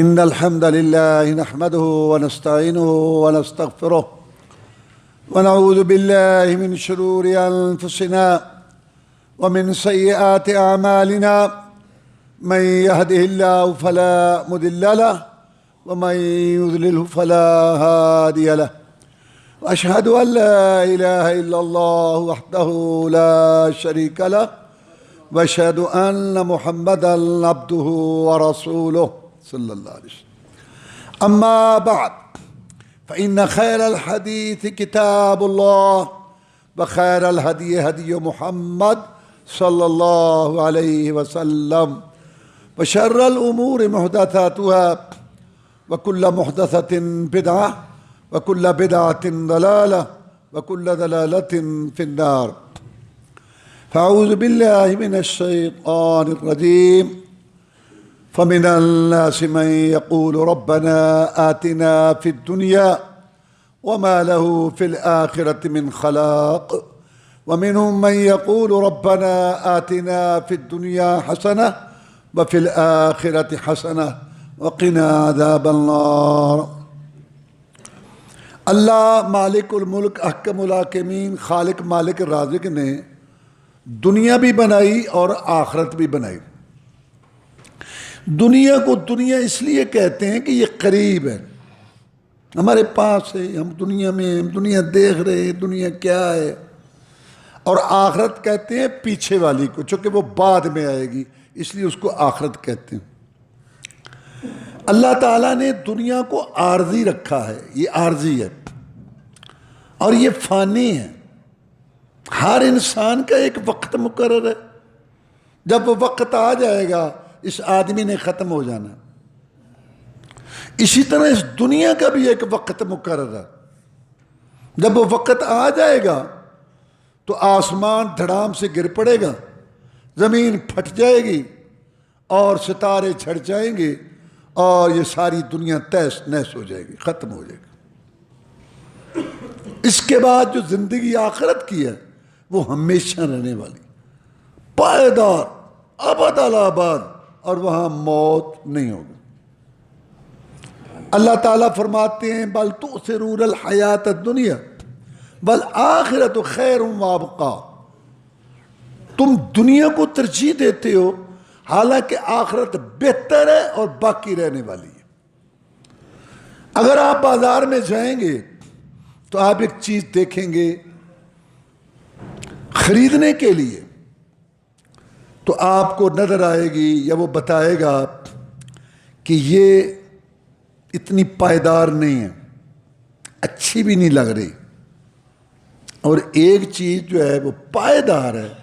إن الحمد لله نحمده ونستعينه ونستغفره ونعوذ بالله من شرور أنفسنا ومن سيئات أعمالنا من يهده الله فلا مضل له ومن يضلله فلا هادي له وأشهد أن لا إله إلا الله وحده لا شريك له وأشهد أن محمدًا عبده ورسوله صلى الله عليه وسلم. أما بعد فإن خير الحديث كتاب الله وخير الهدي هدي محمد صلى الله عليه وسلم وشر الأمور محدثاتها وكل محدثة بدعة وكل بدعة ضلالة وكل ضلالة في النار. فأعوذ بالله من الشيطان الرجيم. فمن الناس من يقول ربنا آتنا في الدنيا وما له في الآخرة من خلاق ومنهم من يقول ربنا آتنا في الدنيا حسنة وفي الآخرة حسنة وقنا عذاب النار. اللہ مالک الملک احکم الحاکمین خالق مالک رازق نے دنیا بھی بنائی اور آخرت بھی بنائی. دنیا کو دنیا اس لیے کہتے ہیں کہ یہ قریب ہے، ہمارے پاس ہے، ہم دنیا میں ہیں، دنیا دیکھ رہے ہیں دنیا کیا ہے. اور آخرت کہتے ہیں پیچھے والی کو، چونکہ وہ بعد میں آئے گی اس لیے اس کو آخرت کہتے ہیں. اللہ تعالیٰ نے دنیا کو عارضی رکھا ہے، یہ عارضی ہے اور یہ فانی ہے. ہر انسان کا ایک وقت مقرر ہے، جب وہ وقت آ جائے گا اس آدمی نے ختم ہو جانا. اسی طرح اس دنیا کا بھی ایک وقت مقرر ہے، جب وہ وقت آ جائے گا تو آسمان دھڑام سے گر پڑے گا، زمین پھٹ جائے گی اور ستارے جھڑ جائیں گے اور یہ ساری دنیا تہس نہس ہو جائے گی، ختم ہو جائے گی. اس کے بعد جو زندگی آخرت کی ہے وہ ہمیشہ رہنے والی، پائیدار، ابد الآباد، اور وہاں موت نہیں ہوگی. اللہ تعالیٰ فرماتے ہیں بل تؤثرون الحیات الدنیا والآخرۃ خیر وابقیٰ. تم دنیا کو ترجیح دیتے ہو حالانکہ آخرت بہتر ہے اور باقی رہنے والی ہے. اگر آپ بازار میں جائیں گے تو آپ ایک چیز دیکھیں گے خریدنے کے لیے تو آپ کو نظر آئے گی یا وہ بتائے گا کہ یہ اتنی پائیدار نہیں ہے، اچھی بھی نہیں لگ رہی. اور ایک چیز جو ہے وہ پائیدار ہے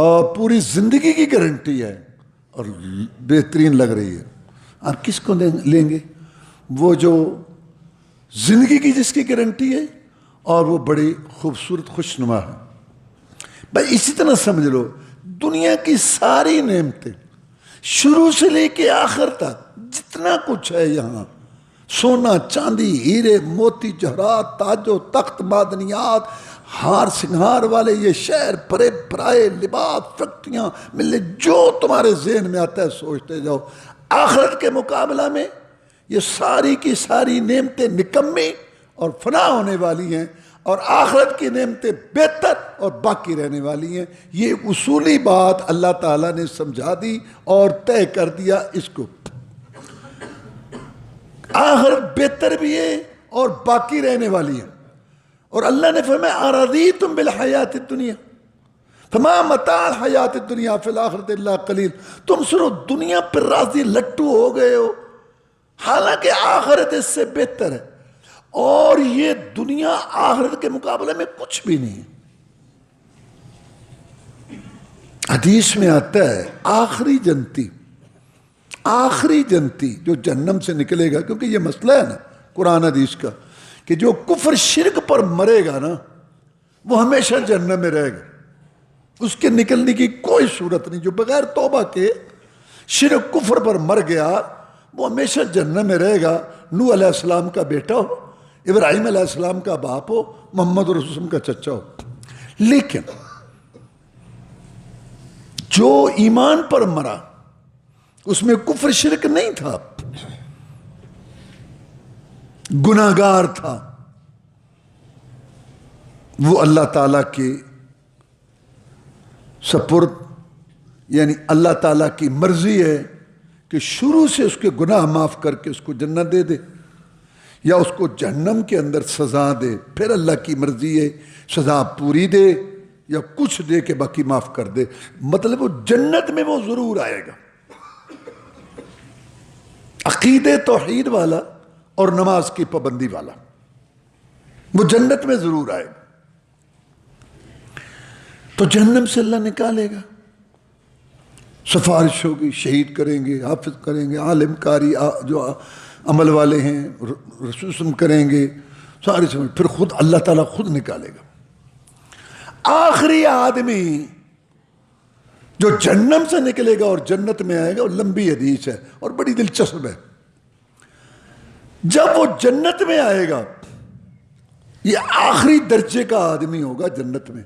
اور پوری زندگی کی گارنٹی ہے اور بہترین لگ رہی ہے، آپ کس کو لیں گے؟ وہ جو زندگی کی جس کی گارنٹی ہے اور وہ بڑی خوبصورت خوشنما ہے. بھائی اسی طرح سمجھ لو دنیا کی ساری نعمتیں شروع سے لے کے آخر تک جتنا کچھ ہے یہاں، سونا چاندی ہیرے موتی جواہرات تاج و تخت معدنیات ہار سنگھار والے یہ شہر پرے پرائے لباس فیکٹریاں ملے، جو تمہارے ذہن میں آتا ہے سوچتے جاؤ. آخرت کے مقابلہ میں یہ ساری کی ساری نعمتیں نکمی اور فنا ہونے والی ہیں اور آخرت کی نعمتیں بہتر اور باقی رہنے والی ہیں. یہ اصولی بات اللہ تعالیٰ نے سمجھا دی اور طے کر دیا اس کو. آخرت بہتر بھی ہے اور باقی رہنے والی ہے. اور اللہ نے فرمایا ارضیتم بالحیات الدنیا فما متاع الحیات الدنیا فی الآخرۃ الا قلیل. تم صرف دنیا پر راضی لٹو ہو گئے ہو حالانکہ آخرت اس سے بہتر ہے اور یہ دنیا آخرت کے مقابلے میں کچھ بھی نہیں ہے. حدیث میں آتا ہے آخری جنتی جو جہنم سے نکلے گا، کیونکہ یہ مسئلہ ہے نا قرآن حدیث کا کہ جو کفر شرک پر مرے گا نا وہ ہمیشہ جہنم میں رہے گا، اس کے نکلنے کی کوئی صورت نہیں. جو بغیر توبہ کے شرک کفر پر مر گیا وہ ہمیشہ جہنم میں رہے گا. نوح علیہ السلام کا بیٹا ہو، ابراہیم علیہ السلام کا باپ ہو، محمد رسول اللہ کا چچا ہو. لیکن جو ایمان پر مرا اس میں کفر شرک نہیں تھا، گناہگار تھا، وہ اللہ تعالیٰ کے سپرد، یعنی اللہ تعالیٰ کی مرضی ہے کہ شروع سے اس کے گناہ معاف کر کے اس کو جنت دے دے یا اس کو جہنم کے اندر سزا دے، پھر اللہ کی مرضی ہے سزا پوری دے یا کچھ دے کے باقی معاف کر دے، مطلب وہ جنت میں وہ ضرور آئے گا۔ عقیدے توحید والا اور نماز کی پابندی والا وہ جنت میں ضرور آئے گا۔ تو جہنم سے اللہ نکالے گا، سفارش ہوگی، شہید کریں گے، حافظ کریں گے، عالم کاری جو عمل والے ہیں رسوم کریں گے، سارے سمجھ، پھر خود اللہ تعالیٰ خود نکالے گا۔ آخری آدمی جو جہنم سے نکلے گا اور جنت میں آئے گا، وہ لمبی حدیث ہے اور بڑی دلچسپ ہے۔ جب وہ جنت میں آئے گا، یہ آخری درجے کا آدمی ہوگا جنت میں،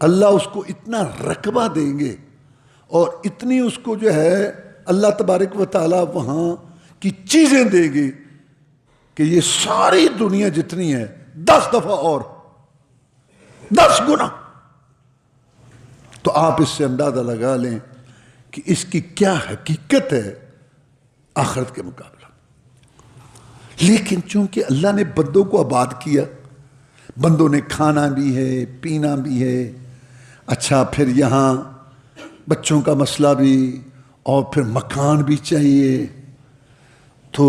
اللہ اس کو اتنا رقبہ دیں گے اور اتنی اس کو جو ہے اللہ تبارک و تعالیٰ وہاں کی چیزیں دیں گے کہ یہ ساری دنیا جتنی ہے 10 دفعہ اور 10 گنا۔ تو آپ اس سے اندازہ لگا لیں کہ اس کی کیا حقیقت ہے آخرت کے مقابلہ۔ لیکن چونکہ اللہ نے بندوں کو آباد کیا، بندوں نے کھانا بھی ہے، پینا بھی ہے، اچھا پھر یہاں بچوں کا مسئلہ بھی، اور پھر مکان بھی چاہیے، تو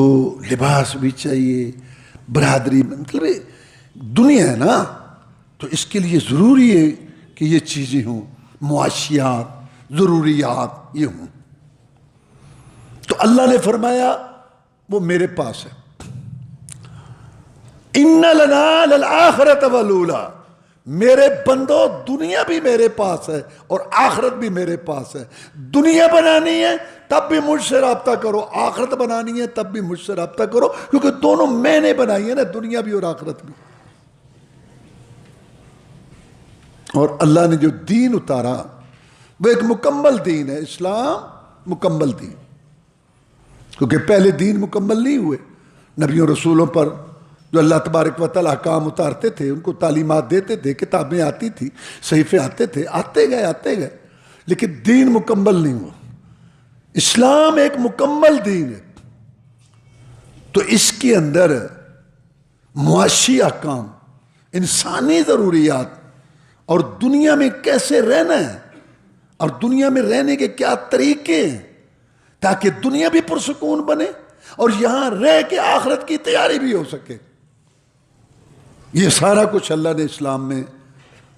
لباس بھی چاہیے، برادری، مطلب دنیا ہے نا، تو اس کے لیے ضروری ہے کہ یہ چیزیں ہوں، معاشیات، ضروریات یہ ہوں۔ تو اللہ نے فرمایا وہ میرے پاس ہے۔ ان لنا للآخرۃ والأولیٰ، میرے بندو دنیا بھی میرے پاس ہے اور آخرت بھی میرے پاس ہے۔ دنیا بنانی ہے تب بھی مجھ سے رابطہ کرو، آخرت بنانی ہے تب بھی مجھ سے رابطہ کرو، کیونکہ دونوں میں نے بنائی ہے نا، دنیا بھی اور آخرت بھی۔ اور اللہ نے جو دین اتارا وہ ایک مکمل دین ہے، اسلام مکمل دین، کیونکہ پہلے دین مکمل نہیں ہوئے۔ نبیوں رسولوں پر جو اللہ تبارک و تعالیٰ احکام اتارتے تھے، ان کو تعلیمات دیتے تھے، کتابیں آتی تھی، صحیفے آتے تھے، آتے گئے، لیکن دین مکمل نہیں ہوا۔ اسلام ایک مکمل دین ہے، تو اس کے اندر معاشی احکام، انسانی ضروریات، اور دنیا میں کیسے رہنا ہے اور دنیا میں رہنے کے کیا طریقے ہیں تاکہ دنیا بھی پرسکون بنے اور یہاں رہ کے آخرت کی تیاری بھی ہو سکے، یہ سارا کچھ اللہ نے اسلام میں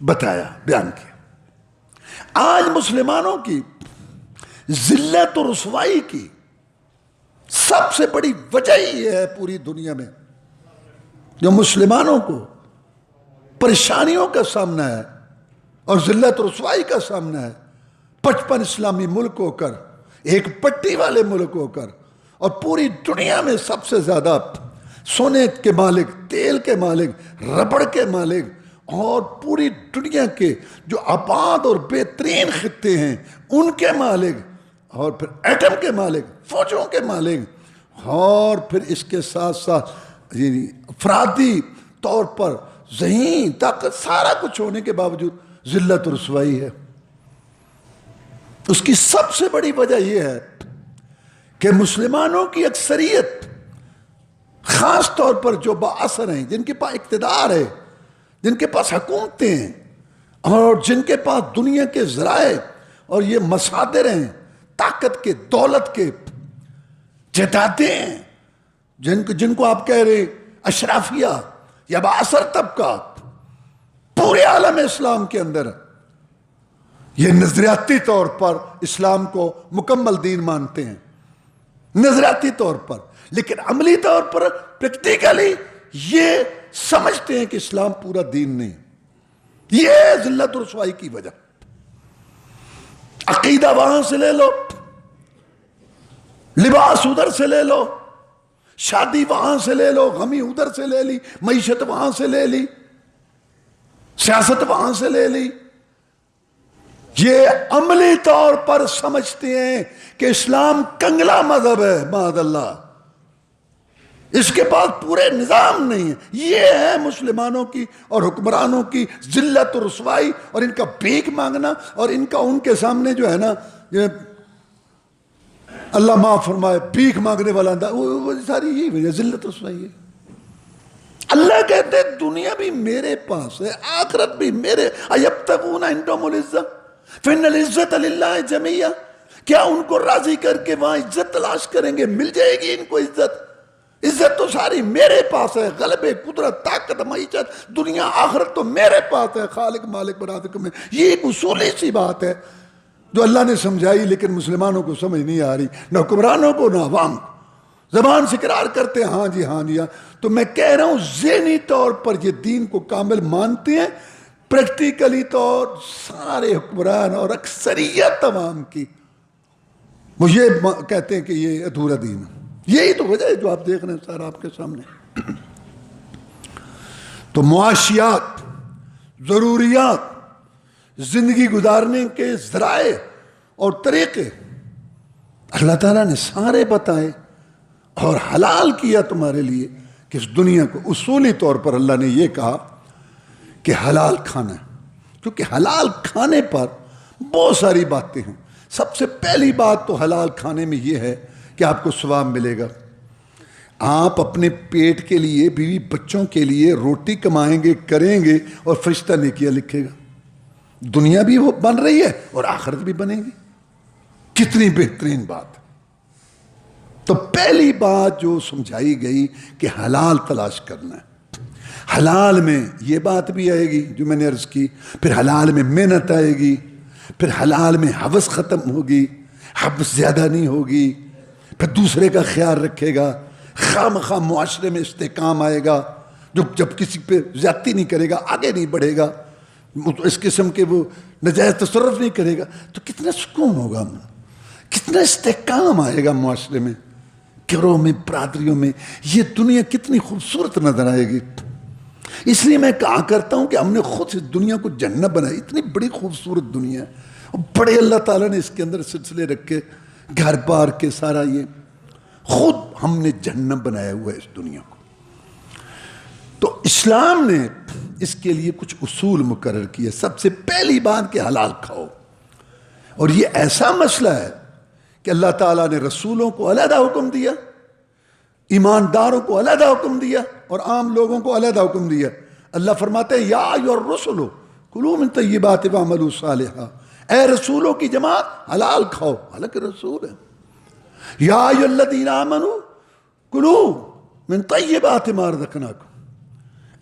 بتایا، بیان کیا۔ آج مسلمانوں کی ذلت و رسوائی کی سب سے بڑی وجہ یہ ہے پوری دنیا میں، جو مسلمانوں کو پریشانیوں کا سامنا ہے اور ذلت و رسوائی کا سامنا ہے، 55 اسلامی ملک ہو کر، ایک پٹی والے ملک ہو کر، اور پوری دنیا میں سب سے زیادہ سونے کے مالک، تیل کے مالک، ربڑ کے مالک، اور پوری دنیا کے جو آباد اور بہترین خطے ہیں ان کے مالک، اور پھر ایٹم کے مالک، فوجوں کے مالک، اور پھر اس کے ساتھ ساتھ افرادی طور پر ذہین طاقت، سارا کچھ ہونے کے باوجود ذلت و رسوائی ہے۔ اس کی سب سے بڑی وجہ یہ ہے کہ مسلمانوں کی اکثریت، خاص طور پر جو بااثر ہیں، جن کے پاس اقتدار ہے، جن کے پاس حکومتیں ہیں، اور جن کے پاس دنیا کے ذرائع اور یہ مصادر ہیں، طاقت کے، دولت کے، جائیدادیں ہیں، جن کو آپ کہہ رہے اشرافیہ یا بااثر طبقہ پورے عالم اسلام کے اندر، یہ نظریاتی طور پر اسلام کو مکمل دین مانتے ہیں، نظریاتی طور پر، لیکن عملی طور پر پریکٹیکلی یہ سمجھتے ہیں کہ اسلام پورا دین نہیں۔ یہ ہے ذلت و رسوائی کی وجہ۔ عقیدہ وہاں سے لے لو، لباس ادھر سے لے لو، شادی وہاں سے لے لو، غمی ادھر سے لے لی، معیشت وہاں سے لے لی، سیاست وہاں سے لے لی، یہ عملی طور پر سمجھتے ہیں کہ اسلام کنگلا مذہب ہے، معاذ اللہ، اس کے پاس پورے نظام نہیں ہے۔ یہ ہے مسلمانوں کی اور حکمرانوں کی ذلت و رسوائی، اور ان کا بھیک مانگنا، اور ان کا ان کے سامنے جو ہے نا، یہ اللہ معاف فرمائے، بھیک مانگنے والا انداز، وہ ساری یہی وجہ ذلت رسوائی ہے۔ اللہ کہتے ہیں دنیا بھی میرے پاس ہے، آخرت بھی میرے، ایبتغون عندهم العزة فإن العزة للہ جميعا، کیا ان کو راضی کر کے وہاں عزت تلاش کریں گے؟ مل جائے گی ان کو عزت؟ عزت تو ساری میرے پاس ہے، غلبے، قدرت، طاقت، معیشت، دنیا آخرت تو میرے پاس ہے، خالق مالک برازق میں۔ یہ ایک اصولی سی بات ہے جو اللہ نے سمجھائی، لیکن مسلمانوں کو سمجھ نہیں آ رہی، نہ حکمرانوں کو نہ عوام کو۔ زبان سے اقرار کرتے ہیں ہاں جی ہاں جی ہاں، تو میں کہہ رہا ہوں ذہنی طور پر یہ دین کو کامل مانتے ہیں، پریکٹیکلی طور سارے حکمران اور اکثریت عوام کی وہ یہ کہتے ہیں کہ یہ ادھورا دین ہے۔ یہی تو وجہ ہے جو آپ دیکھ رہے ہیں سر آپ کے سامنے۔ تو معاشیات، ضروریات، زندگی گزارنے کے ذرائع اور طریقے اللہ تعالیٰ نے سارے بتائے اور حلال کیا تمہارے لیے کہ اس دنیا کو اصولی طور پر اللہ نے یہ کہا کہ حلال کھانا ہے، کیونکہ حلال کھانے پر بہت ساری باتیں ہیں۔ سب سے پہلی بات تو حلال کھانے میں یہ ہے کہ آپ کو ثواب ملے گا۔ آپ اپنے پیٹ کے لیے، بیوی بچوں کے لیے روٹی کمائیں گے، کریں گے، اور فرشتہ نیکیاں لکھے گا۔ دنیا بھی وہ بن رہی ہے اور آخرت بھی بنے گی۔ کتنی بہترین بات۔ تو پہلی بات جو سمجھائی گئی کہ حلال تلاش کرنا ہے، حلال میں یہ بات بھی آئے گی جو میں نے عرض کی، پھر حلال میں محنت آئے گی، پھر حلال میں حوث ختم ہوگی، حوث زیادہ نہیں ہوگی، پھر دوسرے کا خیال رکھے گا، خواہ مخواہ معاشرے میں استحکام آئے گا، جو جب کسی پہ زیادتی نہیں کرے گا، آگے نہیں بڑھے گا، اس قسم کے وہ نجائز تصرف نہیں کرے گا، تو کتنا سکون ہوگا، کتنا استحکام آئے گا معاشرے میں، گھروں میں، برادریوں میں۔ یہ دنیا کتنی خوبصورت نظر آئے گی۔ اس لیے میں کہا کرتا ہوں کہ ہم نے خود اس دنیا کو جنت بنائی، اتنی بڑی خوبصورت دنیا ہے، اور بڑے اللہ تعالیٰ نے اس کے اندر سلسلے رکھے، گھر بار کے سارا، یہ خود ہم نے جہنم بنایا ہوا ہے اس دنیا کو۔ تو اسلام نے اس کے لیے کچھ اصول مقرر کیے۔ سب سے پہلی بات کہ حلال کھاؤ، اور یہ ایسا مسئلہ ہے کہ اللہ تعالیٰ نے رسولوں کو علیحدہ حکم دیا، ایمانداروں کو علیحدہ حکم دیا، اور عام لوگوں کو علیحدہ حکم دیا۔ اللہ فرماتے ہیں یا ایھا الرسل کلوا من طیبات واعملوا صالحا، اے رسولوں کی جماعت حلال کھاؤ، حالانکہ رسول ہے۔ یا ایھا الذین آمنوا کلوا من طیبات ما رزقناکم،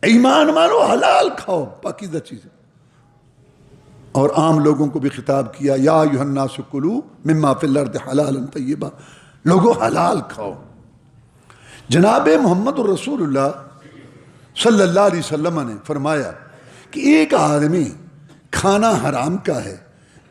ایمان مانو، حلال کھاؤ، پاکیزہ چیزیں۔ اور عام لوگوں کو بھی خطاب کیا یا ایھا الناس کلوا مما فی الارض حلالا طیبا، لوگو حلال کھاؤ۔ جناب محمد الرسول اللہ صلی اللہ علیہ وسلم نے فرمایا کہ ایک آدمی کھانا حرام کا ہے،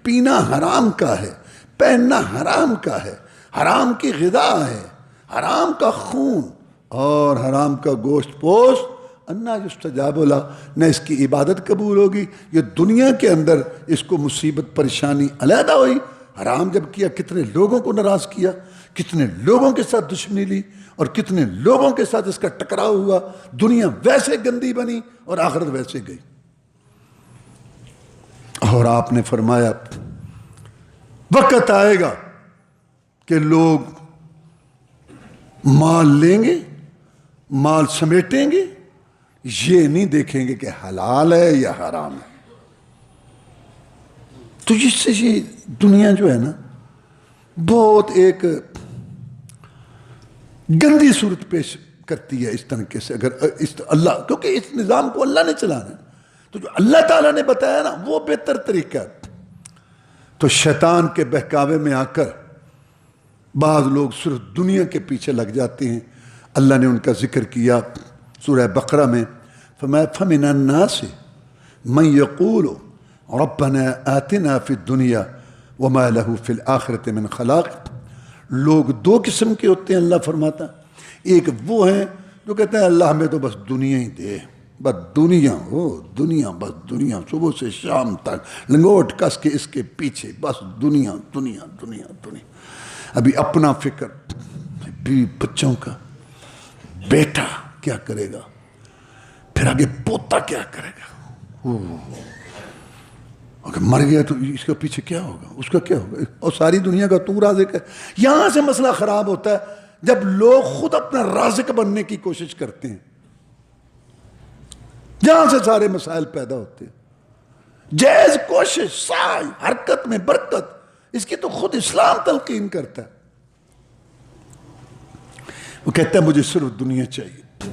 پینا حرام کا ہے، پہننا حرام کا ہے، حرام کی غذا ہے، حرام کا خون اور حرام کا گوشت پوست، انا یستجاب لہ، نہ اس کی عبادت قبول ہوگی۔ یہ دنیا کے اندر اس کو مصیبت پریشانی علیحدہ ہوئی، حرام جب کیا کتنے لوگوں کو ناراض کیا، کتنے لوگوں کے ساتھ دشمنی لی، اور کتنے لوگوں کے ساتھ اس کا ٹکراؤ ہوا، دنیا ویسے گندی بنی اور آخرت ویسے گئی۔ اور آپ نے فرمایا وقت آئے گا کہ لوگ مال لیں گے، مال سمیٹیں گے، یہ نہیں دیکھیں گے کہ حلال ہے یا حرام ہے۔ تو اس سے یہ دنیا جو ہے نا بہت ایک گندی صورت پیش کرتی ہے اس طریقے سے۔ اگر اللہ، کیونکہ اس نظام کو اللہ نے چلانا ہے، تو جو اللہ تعالیٰ نے بتایا نا وہ بہتر طریقہ ہے۔ تو شیطان کے بہکاوے میں آ کر بعض لوگ صرف دنیا کے پیچھے لگ جاتے ہیں۔ اللہ نے ان کا ذکر کیا سورہ بقرہ میں، فرمایا فَمِنَ النَّاسِ مَن يَقُولُ رَبَّنَا آتِنَا فِي الدُّنْيَا وَمَا لَهُ فِي الْآخِرَةِ مِنْ خَلَاقٍ۔ لوگ دو قسم کے ہوتے ہیں، اللہ فرماتا، ایک وہ ہیں جو کہتے ہیں اللہ ہمیں تو بس دنیا ہی دے، بس دنیا ہو دنیا، بس دنیا صبح سے شام تک لنگوٹ کس کے اس کے پیچھے، بس دنیا دنیا دنیا دنیا. ابھی اپنا فکر، بیوی بچوں کا، بیٹا کیا کرے گا، پھر آگے پوتا کیا کرے گا، اگر مر گیا تو اس کے پیچھے کیا ہوگا، اس کا کیا ہوگا، اور ساری دنیا کا تو رازق ہے. یہاں سے مسئلہ خراب ہوتا ہے جب لوگ خود اپنا رازق بننے کی کوشش کرتے ہیں. جہاں سے سارے مسائل پیدا ہوتے ہیں. جائز کوشش، سعی، حرکت میں برکت، اس کی تو خود اسلام تلقین کرتا ہے. وہ کہتا ہے مجھے صرف دنیا چاہیے.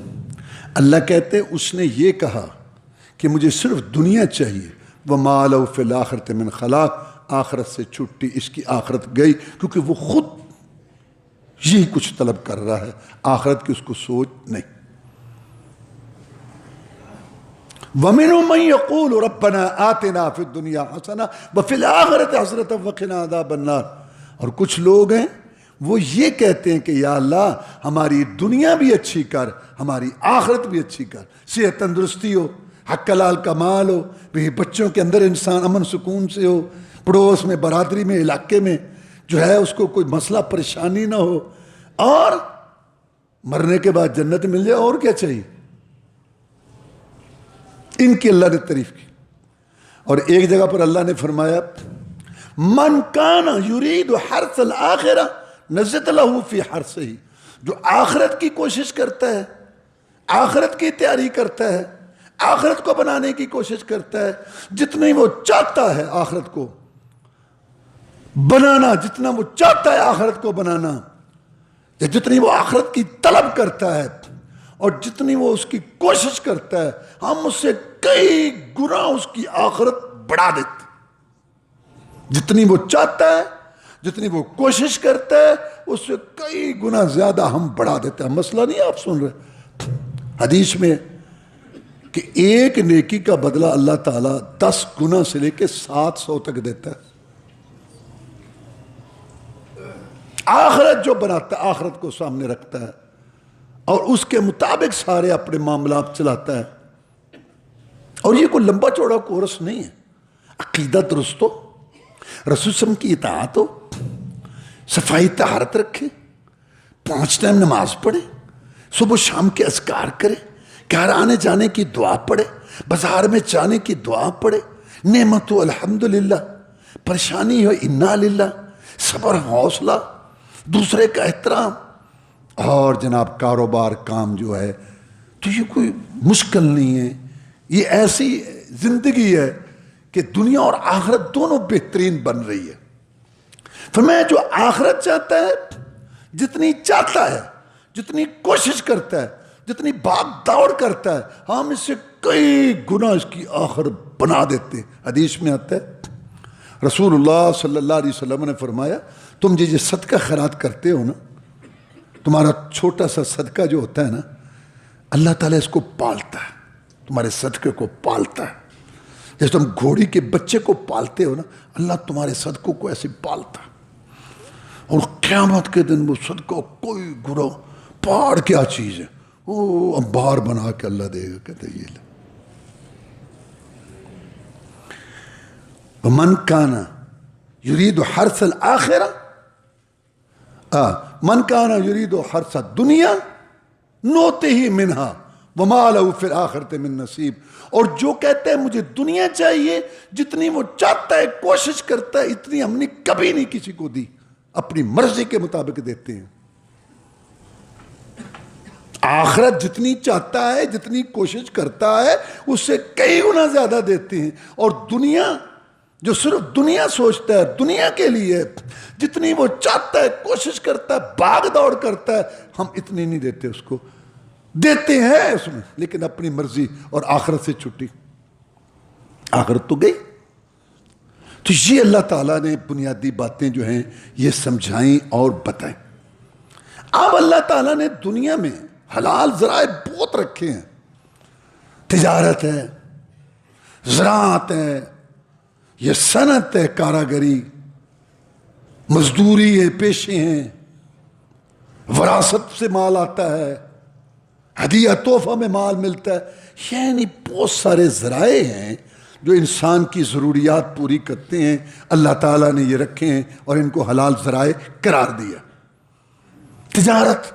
اللہ کہتے ہیں اس نے یہ کہا کہ مجھے صرف دنیا چاہیے، وَمَا لَهُ فِي الْآخِرَةِ مِنْ خَلَاقٍ، آخرت سے چھٹی، اس کی آخرت گئی، کیونکہ وہ خود یہی کچھ طلب کر رہا ہے، آخرت کی اس کو سوچ نہیں. وَمِنْهُمْ مَنْ يَقُولُ رَبَّنَا آتِنَا فِي الدُّنْيَا حَسَنَةً وَفِي الْآخِرَةِ حَسَنَةً وَقِنَا عَذَابَ النَّارِ. اور کچھ لوگ ہیں وہ یہ کہتے ہیں کہ یا اللہ ہماری دنیا بھی اچھی کر، ہماری آخرت بھی اچھی کر، صحت تندرستی ہو، حق حلال کا مال ہو، بھی بچوں کے اندر انسان امن سکون سے ہو، پڑوس میں، برادری میں، علاقے میں جو ہے اس کو کوئی مسئلہ پریشانی نہ ہو، اور مرنے کے بعد جنت مل جائے. اور کیا چاہیے؟ ان کی اللہ نے تعریف کی. اور ایک جگہ پر اللہ نے فرمایا من کان یرید حرث الآخرہ نزد لہ فی حرثہ، جو آخرت کی کوشش کرتا ہے، آخرت کی تیاری کرتا ہے، آخرت کو بنانے کی کوشش کرتا ہے، جتنی وہ چاہتا ہے آخرت کو بنانا، جتنا وہ چاہتا ہے آخرت کو بنانا، یا جتنی وہ آخرت کی طلب کرتا ہے اور جتنی وہ اس کی کوشش کرتا ہے، ہم اس سے کئی گنا اس کی آخرت بڑھا دیتے. جتنی وہ چاہتا ہے، جتنی وہ کوشش کرتا ہے، اس سے کئی گنا زیادہ ہم بڑھا دیتے ہیں. مسئلہ نہیں آپ سن رہے، حدیث میں کہ ایک نیکی کا بدلہ اللہ تعالیٰ 10 گنا سے لے کے 700 تک دیتا ہے. آخرت جو بناتا ہے، آخرت کو سامنے رکھتا ہے اور اس کے مطابق سارے اپنے معاملات چلاتا ہے. اور یہ کوئی لمبا چوڑا کورس نہیں ہے. عقیدہ درست ہو، رسول وسلم کی اطاعت ہو، صفائی طہارت رکھے، 5 ٹائم نماز پڑھے، صبح شام کے اذکار کرے، گھر آنے جانے کی دعا پڑھے، بازار میں جانے کی دعا پڑھے، نعمت ہو الحمدللہ، پریشانی ہو انا للہ، صبر حوصلہ، دوسرے کا احترام. اور جناب کاروبار کام جو ہے تو یہ کوئی مشکل نہیں ہے. یہ ایسی زندگی ہے کہ دنیا اور آخرت دونوں بہترین بن رہی ہے. فرمایا جو آخرت چاہتا ہے، جتنی چاہتا ہے، جتنی کوشش کرتا ہے، جتنی بھاگ دوڑ کرتا ہے، ہم اس سے کئی گنا اس کی آخرت بنا دیتے ہیں. حدیث میں آتا ہے رسول اللہ صلی اللہ علیہ وسلم نے فرمایا تم یہ صدقہ خیرات کرتے ہو نا، تمہارا چھوٹا سا صدقہ جو ہوتا ہے نا، اللہ تعالیٰ اس کو پالتا ہے، تمہارے صدقے کو پالتا ہے. جیسے تم گھوڑی کے بچے کو پالتے ہو نا، اللہ تمہارے صدقوں کو ایسے پالتا ہے. اور قیامت کے دن وہ صدقہ کوئی گرو پہاڑ کیا چیز ہے، وہ انبار بنا کے اللہ دے گا. کہتے یہ لے من کان یرید حرث الآخرہ من کان یرید حرث الدنیا نوتے ہی منہا وما لہ فی الآخرۃ من نصیب. اور جو کہتے ہیں مجھے دنیا چاہیے، جتنی وہ چاہتا ہے، کوشش کرتا ہے، اتنی ہم نے کبھی نہیں کسی کو دی، اپنی مرضی کے مطابق دیتے ہیں. آخرت جتنی چاہتا ہے، جتنی کوشش کرتا ہے، اس سے کئی گنا زیادہ دیتے ہیں. اور دنیا جو صرف دنیا سوچتا ہے، دنیا کے لیے جتنی وہ چاہتا ہے، کوشش کرتا ہے، بھاگ دوڑ کرتا ہے، ہم اتنی نہیں دیتے اس کو. دیتے ہیں اس میں لیکن اپنی مرضی، اور آخرت سے چھٹی. آخرت تو گئی. تو یہ اللہ تعالیٰ نے بنیادی باتیں جو ہیں یہ سمجھائیں اور بتائیں. اب اللہ تعالیٰ نے دنیا میں حلال ذرائع بہت رکھے ہیں. تجارت ہے، زراعت ہے، یہ صنعت ہے، کاراگری، مزدوری ہے، پیشے ہیں، وراثت سے مال آتا ہے ہدیہ تحفہ میں مال ملتا ہے، یعنی بہت سارے ذرائع ہیں جو انسان کی ضروریات پوری کرتے ہیں، اللہ تعالیٰ نے یہ رکھے ہیں اور ان کو حلال ذرائع قرار دیا۔ تجارت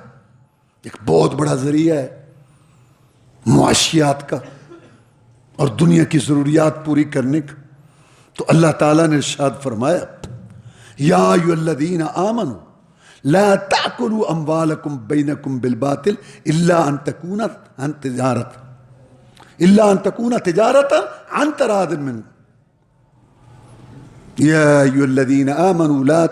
ایک بہت بڑا ذریعہ ہے معاشیات کا اور دنیا کی ضروریات پوری کرنے کا۔ تو اللہ تعالیٰ نے ارشاد فرمایا یا ایھا الذین آمنوا لا تأکلوا اموالکم بینکم بالباطل الا ان تکون تجارتا عن تراض منکم۔ یا ایھا الذین آمنوا لا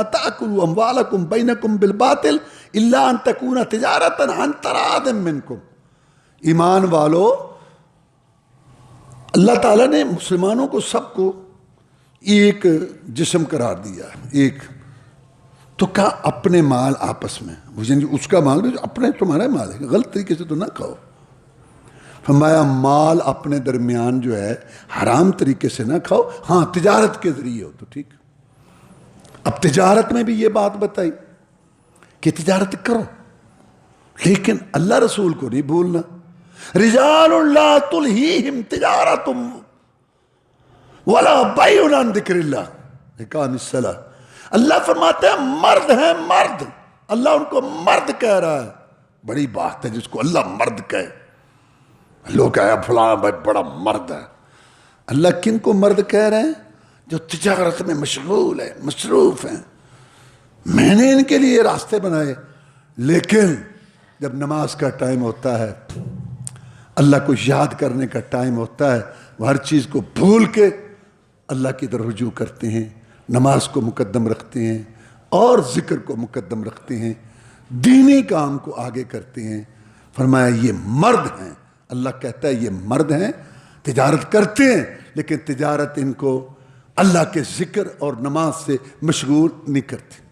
تأکلوا اموالکم بینکم بالباطل الا ان تکون تجارتا عن تراض منکم۔ ایمان والو، اللہ تعالیٰ نے مسلمانوں کو سب کو ایک جسم قرار دیا ہے، ایک تو کہا اپنے مال آپس میں، اس کا مال بھی اپنے تمہارا مال ہے، غلط طریقے سے تو نہ کھاؤ۔ فرمایا مال اپنے درمیان جو ہے حرام طریقے سے نہ کھاؤ، ہاں تجارت کے ذریعے ہو تو ٹھیک۔ اب تجارت میں بھی یہ بات بتائی کہ تجارت کرو، لیکن اللہ رسول کو نہیں بھولنا۔ رجال لا تلہیہم تجارت ولا بیع عن ذکر اللہ اقام الصلاۃ۔ اللہ فرماتے ہیں مرد ہیں، مرد، اللہ ان کو مرد کہہ رہا ہے۔ بڑی بات ہے جس کو اللہ مرد کہے، لوگ کہے فلاں بھائی بڑا مرد ہے۔ اللہ کن کو مرد کہہ رہے ہیں؟ جو تجارت میں مشغول ہے، مصروف ہیں۔ میں نے ان کے لیے راستے بنائے، لیکن جب نماز کا ٹائم ہوتا ہے، اللہ کو یاد کرنے کا ٹائم ہوتا ہے، وہ ہر چیز کو بھول کے اللہ کی طرف رجوع کرتے ہیں، نماز کو مقدم رکھتے ہیں اور ذکر کو مقدم رکھتے ہیں، دینی کام کو آگے کرتے ہیں۔ فرمایا یہ مرد ہیں، اللہ کہتا ہے یہ مرد ہیں، تجارت کرتے ہیں لیکن تجارت ان کو اللہ کے ذکر اور نماز سے مشغول نہیں کرتے۔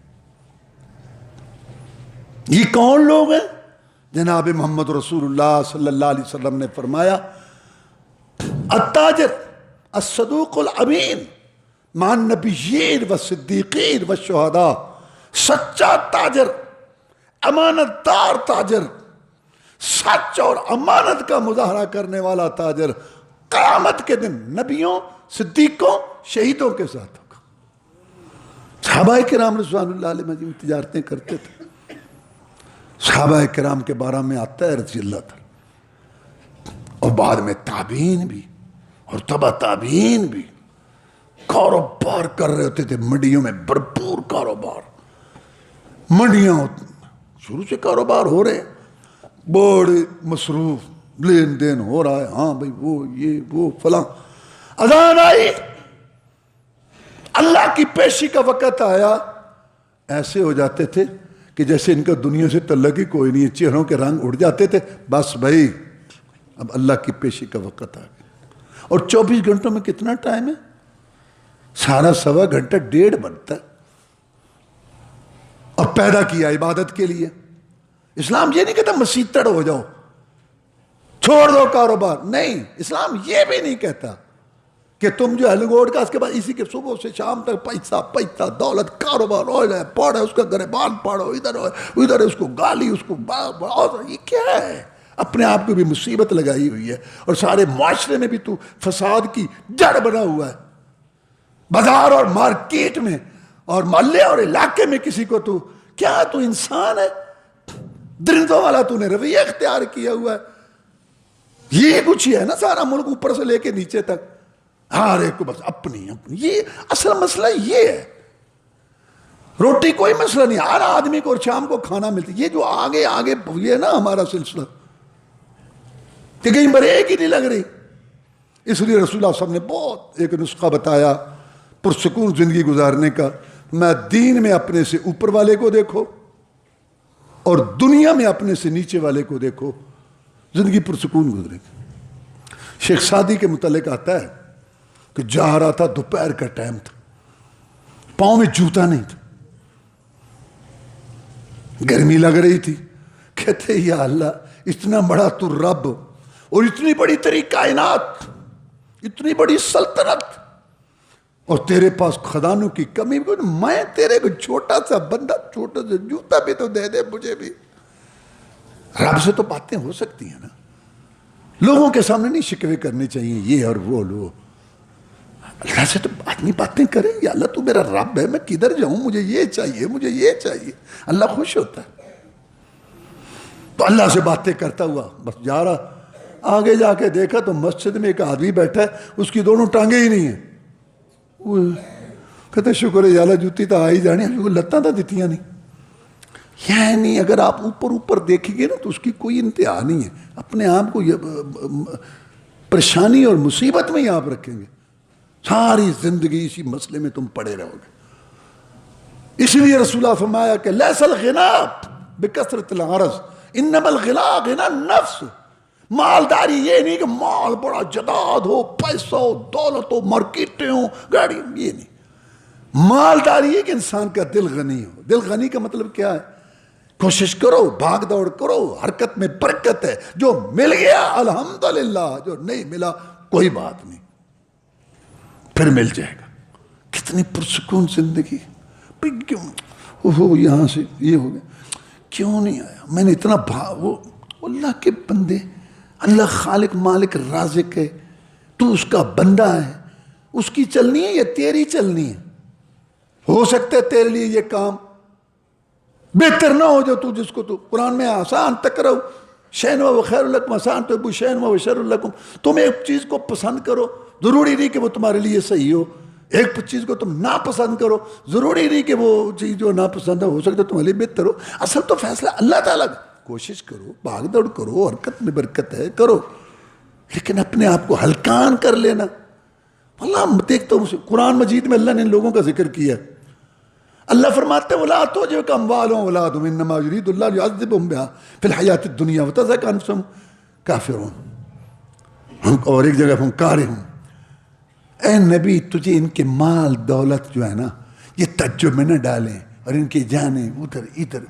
یہ کون لوگ ہیں؟ جناب محمد رسول اللہ صلی اللہ علیہ وسلم نے فرمایا التاجر الصدوق الامین مع النبیین والصدیقین والشہداء۔ سچا تاجر، امانت دار تاجر، سچ اور امانت کا مظاہرہ کرنے والا تاجر قیامت کے دن نبیوں، صدیقوں، شہیدوں کے ساتھ ہوگا۔ صحابہ کرام رضوان اللہ علیہ مجمعین تجارتیں کرتے تھے۔ صحابہ کرام کے بارے میں آتا ہے رضی اللہ تعالی، اور بعد میں تابعین بھی اور تبع تابعین بھی کاروبار کر رہے ہوتے تھے، منڈیوں میں بھرپور کاروبار، منڈیاں شروع سے کاروبار ہو رہے، بڑے مصروف، لین دین ہو رہا ہے، ہاں بھائی وہ یہ وہ فلاں، اذان آئی، اللہ کی پیشی کا وقت آیا، ایسے ہو جاتے تھے کہ جیسے ان کا دنیا سے تعلق ہی کوئی نہیں ہے، چہروں کے رنگ اڑ جاتے تھے، بس بھائی اب اللہ کی پیشی کا وقت آ گیا۔ اور 24 گھنٹوں میں کتنا ٹائم ہے؟ سارا سوا گھنٹہ، 1.5 بنتا ہے، اور پیدا کیا عبادت کے لیے۔ اسلام یہ نہیں کہتا مسیتڑ ہو جاؤ، چھوڑ دو کاروبار، نہیں، اسلام یہ بھی نہیں کہتا کہ تم جو ہے لنگوٹ کا اس کے بعد اسی کے صبح سے شام تک پیسہ دولت، کاروبار، پاڑ ہے اس کا گریبان پاڑو، ادھر اس کو گالی، اس کو یہ کیا ہے؟ اپنے آپ کو بھی مصیبت لگائی ہوئی ہے، اور سارے معاشرے میں بھی تو فساد کی جڑ بنا ہوا ہے۔ بازار اور مارکیٹ میں اور محلے اور علاقے میں کسی کو تو کیا تو انسان ہے؟ درندوں والا تو نے رویہ اختیار کیا ہوا ہے۔ یہ کچھ ہی ہے نا، سارا ملک اوپر سے لے کے نیچے تک ہر ایک کو بس اپنی۔ یہ اصل مسئلہ یہ ہے، روٹی کوئی مسئلہ نہیں، ہر آدمی کو اور شام کو کھانا ملتا۔ یہ جو آگے یہ ہے نا ہمارا سلسلہ کہ کہیں بریک ہی نہیں لگ رہی، اس لیے رسول اللہ صلی اللہ علیہ وسلم نے بہت ایک نسخہ بتایا پرسکون زندگی گزارنے کا۔ میں دین میں اپنے سے اوپر والے کو دیکھو اور دنیا میں اپنے سے نیچے والے کو دیکھو، زندگی پرسکون گزرے گی۔ شیخ سعدی کے متعلق آتا ہے کہ جا رہا تھا، دوپہر کا ٹائم تھا، پاؤں میں جوتا نہیں تھا، گرمی لگ رہی تھی، کہتے یا اللہ اتنا بڑا تو رب اور اتنی بڑی تیری کائنات، اتنی بڑی سلطنت، اور تیرے پاس خزانوں کی کمی بھی، میں تیرے کو چھوٹا سا بندہ، چھوٹا سا جوتا بھی تو دے دے مجھے بھی۔ رب سے تو باتیں ہو سکتی ہیں نا، لوگوں کے سامنے نہیں شکوے کرنے چاہیے یہ اور وہ لو، اللہ سے تو آدمی باتیں کریں گے، اللہ تو میرا رب ہے، میں کدھر جاؤں، مجھے یہ چاہیے، مجھے یہ چاہیے، اللہ خوش ہوتا ہے۔ تو اللہ سے باتیں کرتا ہوا بس جا رہا، آگے جا کے دیکھا تو مسجد میں ایک آدمی بیٹھا ہے، اس کی دونوں ٹانگیں ہی نہیں ہیں۔ کہتے شکر ہے یا اللہ جوتی تو آئی جانی، لتاں تو دیتیاں نہیں۔ یعنی اگر آپ اوپر اوپر دیکھیں گے نا تو اس کی کوئی انتہا نہیں ہے، اپنے آپ کو پریشانی اور مصیبت میں ہی آپ رکھیں گے، ساری زندگی اسی مسئلے میں تم پڑے رہو گے۔ اس لیے رسول اللہ فرمایا کہ لیس الغنا بکثرت العرض انما الغنا غنا نفس، مالداری یہ نہیں کہ مال بڑا جداد ہو، پیسہ ہو، دولت ہو، مارکیٹیں ہو، گاڑی، یہ نہیں، مالداری ہے کہ انسان کا دل غنی ہو۔ دل غنی کا مطلب کیا ہے؟ کوشش کرو، بھاگ دوڑ کرو، حرکت میں برکت ہے، جو مل گیا الحمدللہ، جو نہیں ملا کوئی بات نہیں، پھر مل جائے گا۔ کتنی پرسکون زندگی، کیوں یہاں سے یہ ہو گیا، کیوں نہیں آیا، میں نے اتنا وہ اللہ کے بندے، اللہ خالق مالک رازق ہے، تو اس کا بندہ ہے، اس کی چلنی ہے یا تیری چلنی ہے؟ ہو سکتا ہے تیرے لیے یہ کام بہتر نہ ہو جو تو جس کو تو قرآن میں آسان تکرہو شیئن و خیر لکم آسان تحبوا شیئن و شر لکم، تم ایک چیز کو پسند کرو ضروری نہیں کہ وہ تمہارے لیے صحیح ہو، ایک چیز کو تم ناپسند کرو ضروری نہیں کہ وہ چیز جو ناپسند ہو سکتا ہے تمہارے لیے بہتر ہو، اصل تو فیصلہ اللہ تعالیٰ کا۔ کوشش کرو، بھاگ دوڑ کرو، حرکت میں برکت ہے کرو، لیکن اپنے آپ کو ہلکان کر لینا۔ اللہ دیکھتا ہوں قرآن مجید میں اللہ نے ان لوگوں کا ذکر کیا، اللہ فرماتے ہیں وَلَا تُعْجِبْكَ أَمْوَالُهُمْ وَأَوْلَادُهُمْ إِنَّمَا يُرِيدُ اللَّهُ لِيُعَذِّبَهُمْ بِهَا فِي الْحَيَاةِ الدُّنْيَا وَتَزْهَقَ أَنفُسُهُمْ كَافِرُونَ۔ اور ایک جگہ ہم کارہم، اے نبی تجھے ان کے مال دولت جو ہے نا یہ تعجب میں نہ ڈالیں، اور ان کی جانیں ادھر ادھر،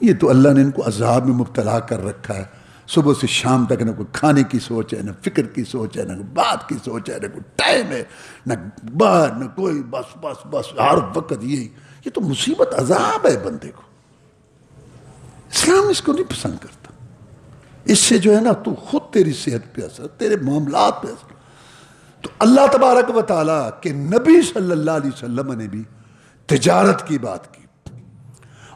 یہ تو اللہ نے ان کو عذاب میں مبتلا کر رکھا ہے، صبح سے شام تک نہ کوئی کھانے کی سوچ ہے، نہ فکر کی سوچ ہے، نہ کوئی بات کی سوچ ہے، نہ کوئی ٹائم ہے، نہ باہر، نہ کوئی، بس بس بس ہر وقت یہی، یہ تو مصیبت عذاب ہے بندے کو۔ اسلام اس کو نہیں پسند کرتا، اس سے جو ہے نا تو خود تیری صحت پہ اثر، تیرے معاملات پہ اثر۔ تو اللہ تبارک و تعالیٰ کے نبی صلی اللہ علیہ وسلم نے بھی تجارت کی بات کی،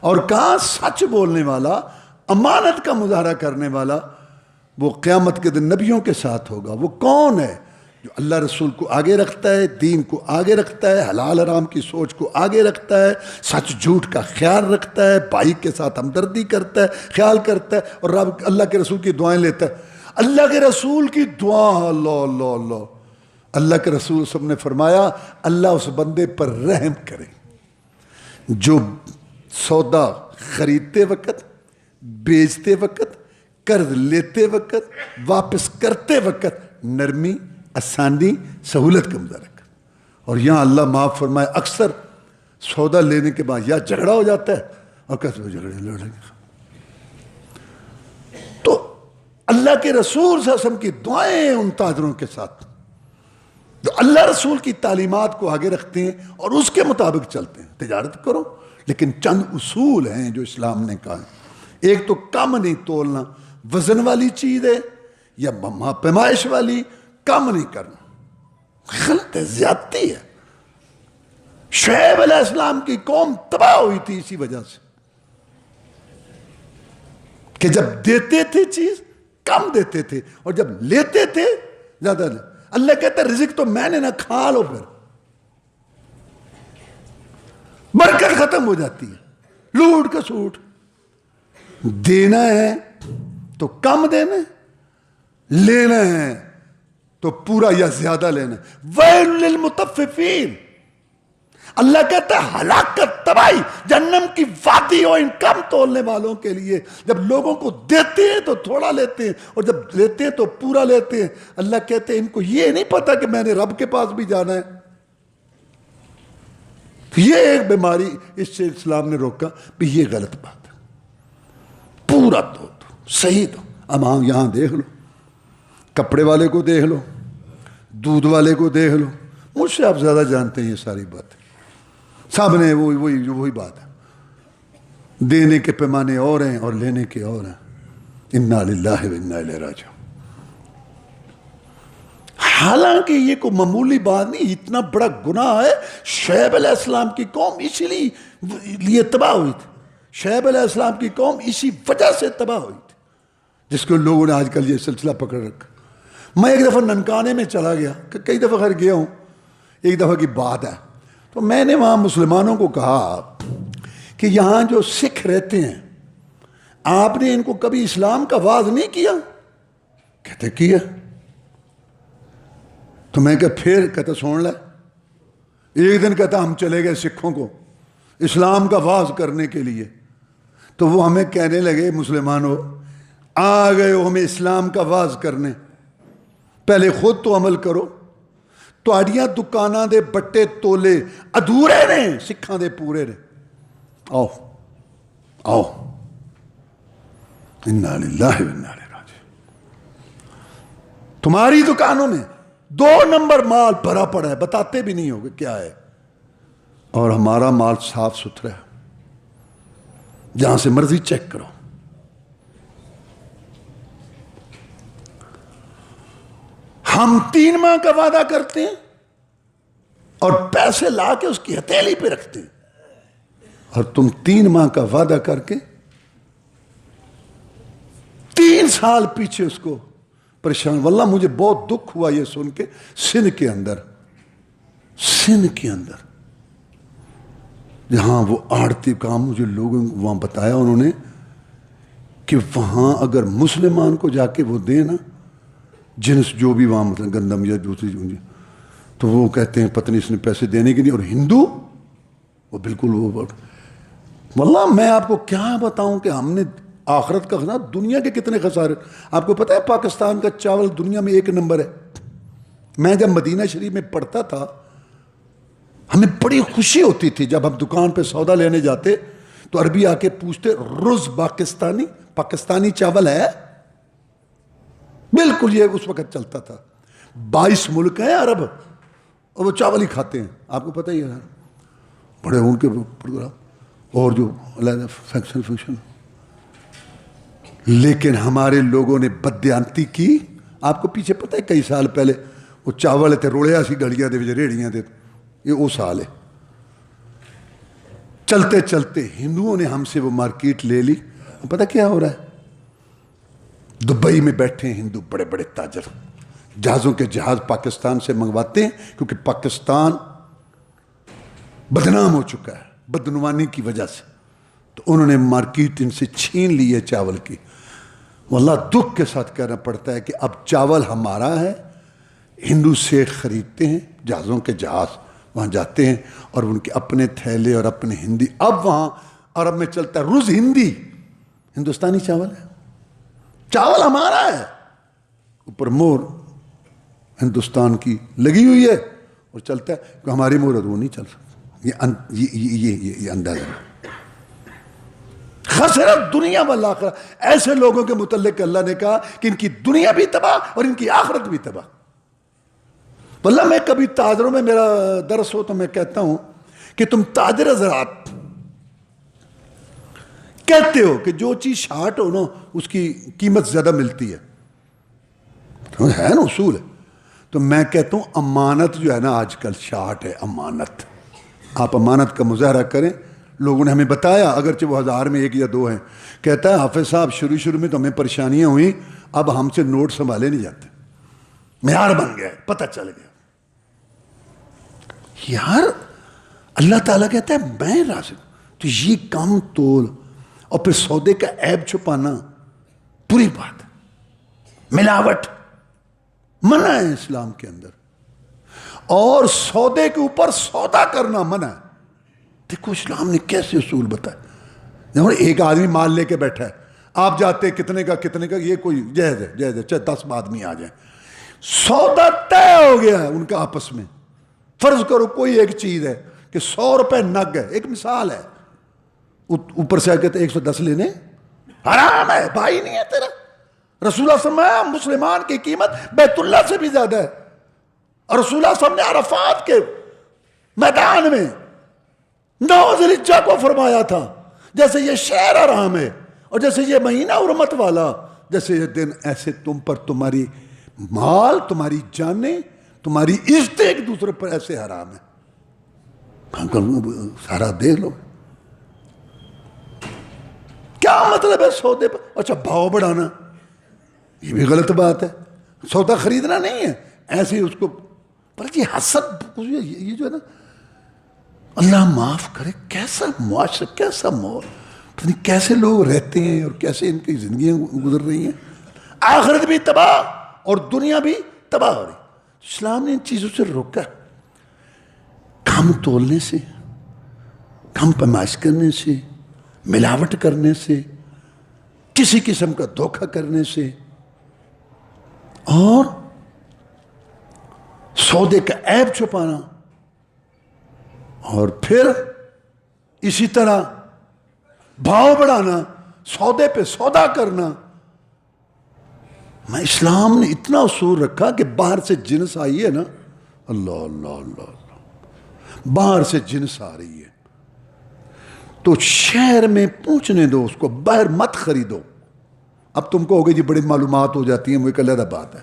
اور کہاں سچ بولنے والا، امانت کا مظاہرہ کرنے والا، وہ قیامت کے دن نبیوں کے ساتھ ہوگا۔ وہ کون ہے؟ جو اللہ رسول کو آگے رکھتا ہے، دین کو آگے رکھتا ہے، حلال حرام کی سوچ کو آگے رکھتا ہے، سچ جھوٹ کا خیال رکھتا ہے، بھائی کے ساتھ ہمدردی کرتا ہے، خیال کرتا ہے، اور رب اللہ کے رسول کی دعائیں لیتا ہے۔ اللہ کے رسول کی دعا، اللہ اللہ اللہ، اللہ کے رسول سب نے فرمایا اللہ اس بندے پر رحم کرے جو سودا خریدتے وقت، بیچتے وقت، قرض لیتے وقت، واپس کرتے وقت نرمی، آسانی، سہولت کا مظاہرہ کر۔ اور یہاں اللہ معاف فرمائے اکثر سودا لینے کے بعد یا جھگڑا ہو جاتا ہے اور کہتے ہیں جھگڑے لڑیں گے۔ تو اللہ کے رسول صلی اللہ علیہ وسلم کی دعائیں ان تاجروں کے ساتھ جو اللہ رسول کی تعلیمات کو آگے رکھتے ہیں اور اس کے مطابق چلتے ہیں۔ تجارت کرو، لیکن چند اصول ہیں جو اسلام نے کہا ہے۔ ایک تو کم نہیں تولنا، وزن والی چیز ہے یا پیمائش والی، کم نہیں کرنا، غلط ہے، زیادتی ہے۔ شعیب علیہ السلام کی قوم تباہ ہوئی تھی اسی وجہ سے کہ جب دیتے تھے چیز کم دیتے تھے، اور جب لیتے تھے زیادہ لے۔ اللہ کہتا ہے رزق تو میں نے نہ، کھا لو، پھر برکت ختم ہو جاتی ہے۔ لوٹ کا سوٹ دینا ہے تو کم دینا ہے، لینا ہے تو پورا یا زیادہ لینا ہے۔ ویل للمطففین، اللہ کہتا ہے ہلاکت، تباہی، جہنم کی وادی ہو ان کم تولنے والوں کے لیے۔ جب لوگوں کو دیتے ہیں تو تھوڑا لیتے ہیں، اور جب لیتے ہیں تو پورا لیتے ہیں۔ اللہ کہتے ہیں ان کو یہ نہیں پتا کہ میں نے رب کے پاس بھی جانا ہے۔ یہ ایک بیماری، اس سے اسلام نے روکا بھی یہ غلط بات ہے، پورا دو صحیح دو۔ اب ہاں یہاں دیکھ لو، کپڑے والے کو دیکھ لو، دودھ والے کو دیکھ لو، مجھ سے آپ زیادہ جانتے ہیں یہ ساری بات. سب نے وہی بات ہے. دینے کے پیمانے اور ہیں اور لینے کے اور ہیں. انا للہ و انا الیہ راجعون. حالانکہ یہ کوئی معمولی بات نہیں، اتنا بڑا گناہ ہے. شعیب علیہ السلام کی قوم اسی لیے تباہ ہوئی تھی. شعیب علیہ السلام کی قوم اسی وجہ سے تباہ ہوئی تھی، جس کو لوگوں نے آج کل یہ سلسلہ پکڑ رکھا. میں ایک دفعہ ننکانے میں چلا گیا، کئی دفعہ خیر گیا ہوں. ایک دفعہ کی بات ہے، تو میں نے وہاں مسلمانوں کو کہا کہ یہاں جو سکھ رہتے ہیں، آپ نے ان کو کبھی اسلام کا واعظ نہیں کیا؟ کہتے کیا. تو میں کہ پھر کہتا سن لے. ایک دن کہتا ہم چلے گئے سکھوں کو اسلام کا واعظ کرنے کے لیے، تو وہ ہمیں کہنے لگے مسلمانوں آ گئے ہو ہمیں اسلام کا واعظ کرنے، پہلے خود تو عمل کرو. تہاڈیاں دکاناں دے بٹے تولے ادھورے نے، سکھاں دے پورے نے. آؤ آؤ. انا للہ و انا الیہ راجعون. تمہاری دکانوں میں 2 نمبر مال بھرا پڑا ہے، بتاتے بھی نہیں ہوگے کیا ہے، اور ہمارا مال صاف ستھرا ہے، جہاں سے مرضی چیک کرو. ہم 3 ماہ کا وعدہ کرتے ہیں اور پیسے لا کے اس کی ہتھیلی پہ رکھتے ہیں، اور تم 3 ماہ کا وعدہ کر کے 3 سال پیچھے اس کو پریشان. واللہ مجھے بہت دکھ ہوا یہ سن کے. سندھ کے اندر جہاں وہ آڑتی کام، مجھے لوگوں وہاں بتایا انہوں نے کہ وہاں اگر مسلمان کو جا کے وہ دیں نا جنس جو بھی وہاں مطلب گندم یا دوسری، تو وہ کہتے ہیں پتہ نہیں اس نے پیسے دینے کے لیے. اور ہندو وہ بالکل وہ. واللہ میں آپ کو کیا بتاؤں کہ ہم نے آخرت کا خزانہ، دنیا کے کتنے خسارے. آپ کو پتہ ہے پاکستان کا چاول دنیا میں 1 نمبر ہے. میں جب مدینہ شریف میں پڑھتا تھا ہمیں بڑی خوشی ہوتی تھی جب ہم دکان پہ سودا لینے جاتے تو عربی آ کے پوچھتے رز پاکستانی چاول ہے؟ بالکل یہ اس وقت چلتا تھا. 22 ملک ہیں عرب اور وہ چاول ہی کھاتے ہیں. آپ کو پتہ ہی ہے بڑے ان کے پروگرام اور جو علیحدہ فنکشن. لیکن ہمارے لوگوں نے بددیانتی کی. آپ کو پیچھے پتہ ہے کئی سال پہلے وہ چاول تھے روڑیا سی گلیاں دے ریڑیاں دے، یہ وہ سال ہے. چلتے چلتے ہندوؤں نے ہم سے وہ مارکیٹ لے لی. پتہ کیا ہو رہا ہے؟ دبئی میں بیٹھے ہیں ہندو بڑے بڑے تاجر، جہازوں کے جہاز پاکستان سے منگواتے ہیں کیونکہ پاکستان بدنام ہو چکا ہے بدعنوانی کی وجہ سے. تو انہوں نے مارکیٹ ان سے چھین لی ہے چاول کی. واللہ دکھ کے ساتھ کہنا پڑتا ہے کہ اب چاول ہمارا ہے. ہندو سے خریدتے ہیں، جہازوں کے جہاز وہاں جاتے ہیں اور ان کے اپنے تھیلے اور اپنے ہندی. اب وہاں عرب میں چلتا ہے رز ہندی، ہندوستانی چاول ہے. چاول ہمارا ہے، اوپر مور ہندوستان کی لگی ہوئی ہے اور چلتا ہے کہ ہماری مہر وہ نہیں چل سکتی. یہ اندازہ ہے. خسرت دنیا والآخرہ. ایسے لوگوں کے متعلق اللہ نے کہا کہ ان کی دنیا بھی تباہ اور ان کی آخرت بھی تباہ. واللہ میں کبھی تاجروں میں میرا درس ہو تو میں کہتا ہوں کہ تم تاجر حضرات کہتے ہو کہ جو چیز شارٹ ہو نا اس کی قیمت زیادہ ملتی ہے نا، اصول ہے. تو میں کہتا ہوں امانت جو ہے نا آج کل شارٹ ہے. امانت، آپ امانت کا مظاہرہ کریں. لوگوں نے ہمیں بتایا اگرچہ وہ 1000 میں 1 یا 2 ہیں. کہتا ہے حافظ صاحب شروع میں تو ہمیں پریشانیاں ہوئیں، اب ہم سے نوٹ سنبھالے نہیں جاتے، معیار بن گیا، پتہ چل گیا. یار اللہ تعالیٰ کہتا ہے میں رازق. تو یہ کم تول اور پھر سودے کا عیب چھپانا بری بات. ملاوٹ منع ہے اسلام کے اندر، اور سودے کے اوپر سودا کرنا منع ہے. دیکھو اسلام نے کیسے اصول بتایا. ایک آدمی مال لے کے بیٹھا ہے، آپ جاتے کتنے کا، یہ کوئی جائز ہے چاہے 10 آدمی آ جائیں. سودا طے ہو گیا ہے ان کا آپس میں. فرض کرو کوئی ایک چیز ہے کہ 100 روپے نگ ہے، ایک مثال ہے. اوپر سے کہتے 110 لینے حرام ہے، بھائی نہیں ہے تیرا. رسول اللہ صلی اللہ علیہ وسلم مسلمان کی قیمت بیت اللہ سے بھی زیادہ ہے. اور رسول اللہ صلی اللہ علیہ وسلم نے عرفات کے میدان میں 9 ذی الحجہ کو فرمایا تھا جیسے یہ شہر حرام ہے اور جیسے یہ مہینہ حرمت والا، جیسے یہ دن، ایسے تم پر تمہاری مال، تمہاری جانیں، تمہاری عزتیں ایک دوسرے پر ایسے حرام ہے۔ سارا دیکھ لو، کیا مطلب ہے سودے پر؟ اچھا بھاؤ بڑھانا، یہ بھی غلط بات ہے، سودا خریدنا نہیں ہے، ایسے ہی اس کو، پر یہ حسد، یہ جو ہے نا، اللہ معاف کرے، کیسا معاشرہ، کیسا ماحول، پتہ نہیں کیسے لوگ رہتے ہیں اور کیسے ان کی زندگیاں گزر رہی ہیں، آخرت بھی تباہ اور دنیا بھی تباہ ہو رہی۔ اسلام نے ان چیزوں سے روکا، کم تولنے سے، کم پیمائش کرنے سے، ملاوٹ کرنے سے، کسی قسم کا دھوکہ کرنے سے، اور سودے کا عیب چھپانا، اور پھر اسی طرح بھاؤ بڑھانا، سودے پہ سودا کرنا۔ میں اسلام نے اتنا اصول رکھا کہ باہر سے جنس آئی ہے نا، اللہ اللہ اللہ اللہ، باہر سے جنس آ رہی ہے تو شہر میں پہنچنے دو اس کو، باہر مت خریدو۔ اب تم کو ہوگی جی بڑی معلومات ہو جاتی ہیں، وہ ایک علیحدہ بات ہے،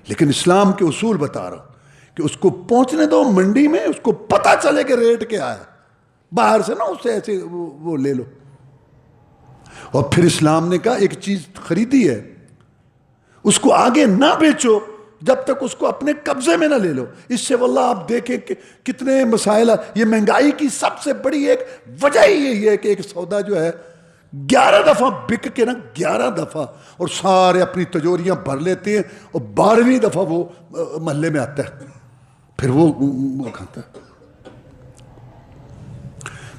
لیکن اسلام کے اصول بتا رہا ہوں کہ اس کو پہنچنے دو منڈی میں، اس کو پتہ چلے کہ ریٹ کیا ہے، باہر سے نا اس سے ایسے وہ لے لو۔ اور پھر اسلام نے کہا ایک چیز خریدی ہے اس کو آگے نہ بیچو جب تک اس کو اپنے قبضے میں نہ لے لو۔ اس سے واللہ آپ دیکھیں کہ کتنے مسائل، یہ مہنگائی کی سب سے بڑی ایک وجہ ہی یہی ہے کہ ایک سودا جو ہے 11 دفعہ بک کے نا، 11 دفعہ، اور سارے اپنی تجوریاں بھر لیتے ہیں، اور 12ویں دفعہ وہ محلے میں آتا ہے، پھر وہ کھاتا ہے۔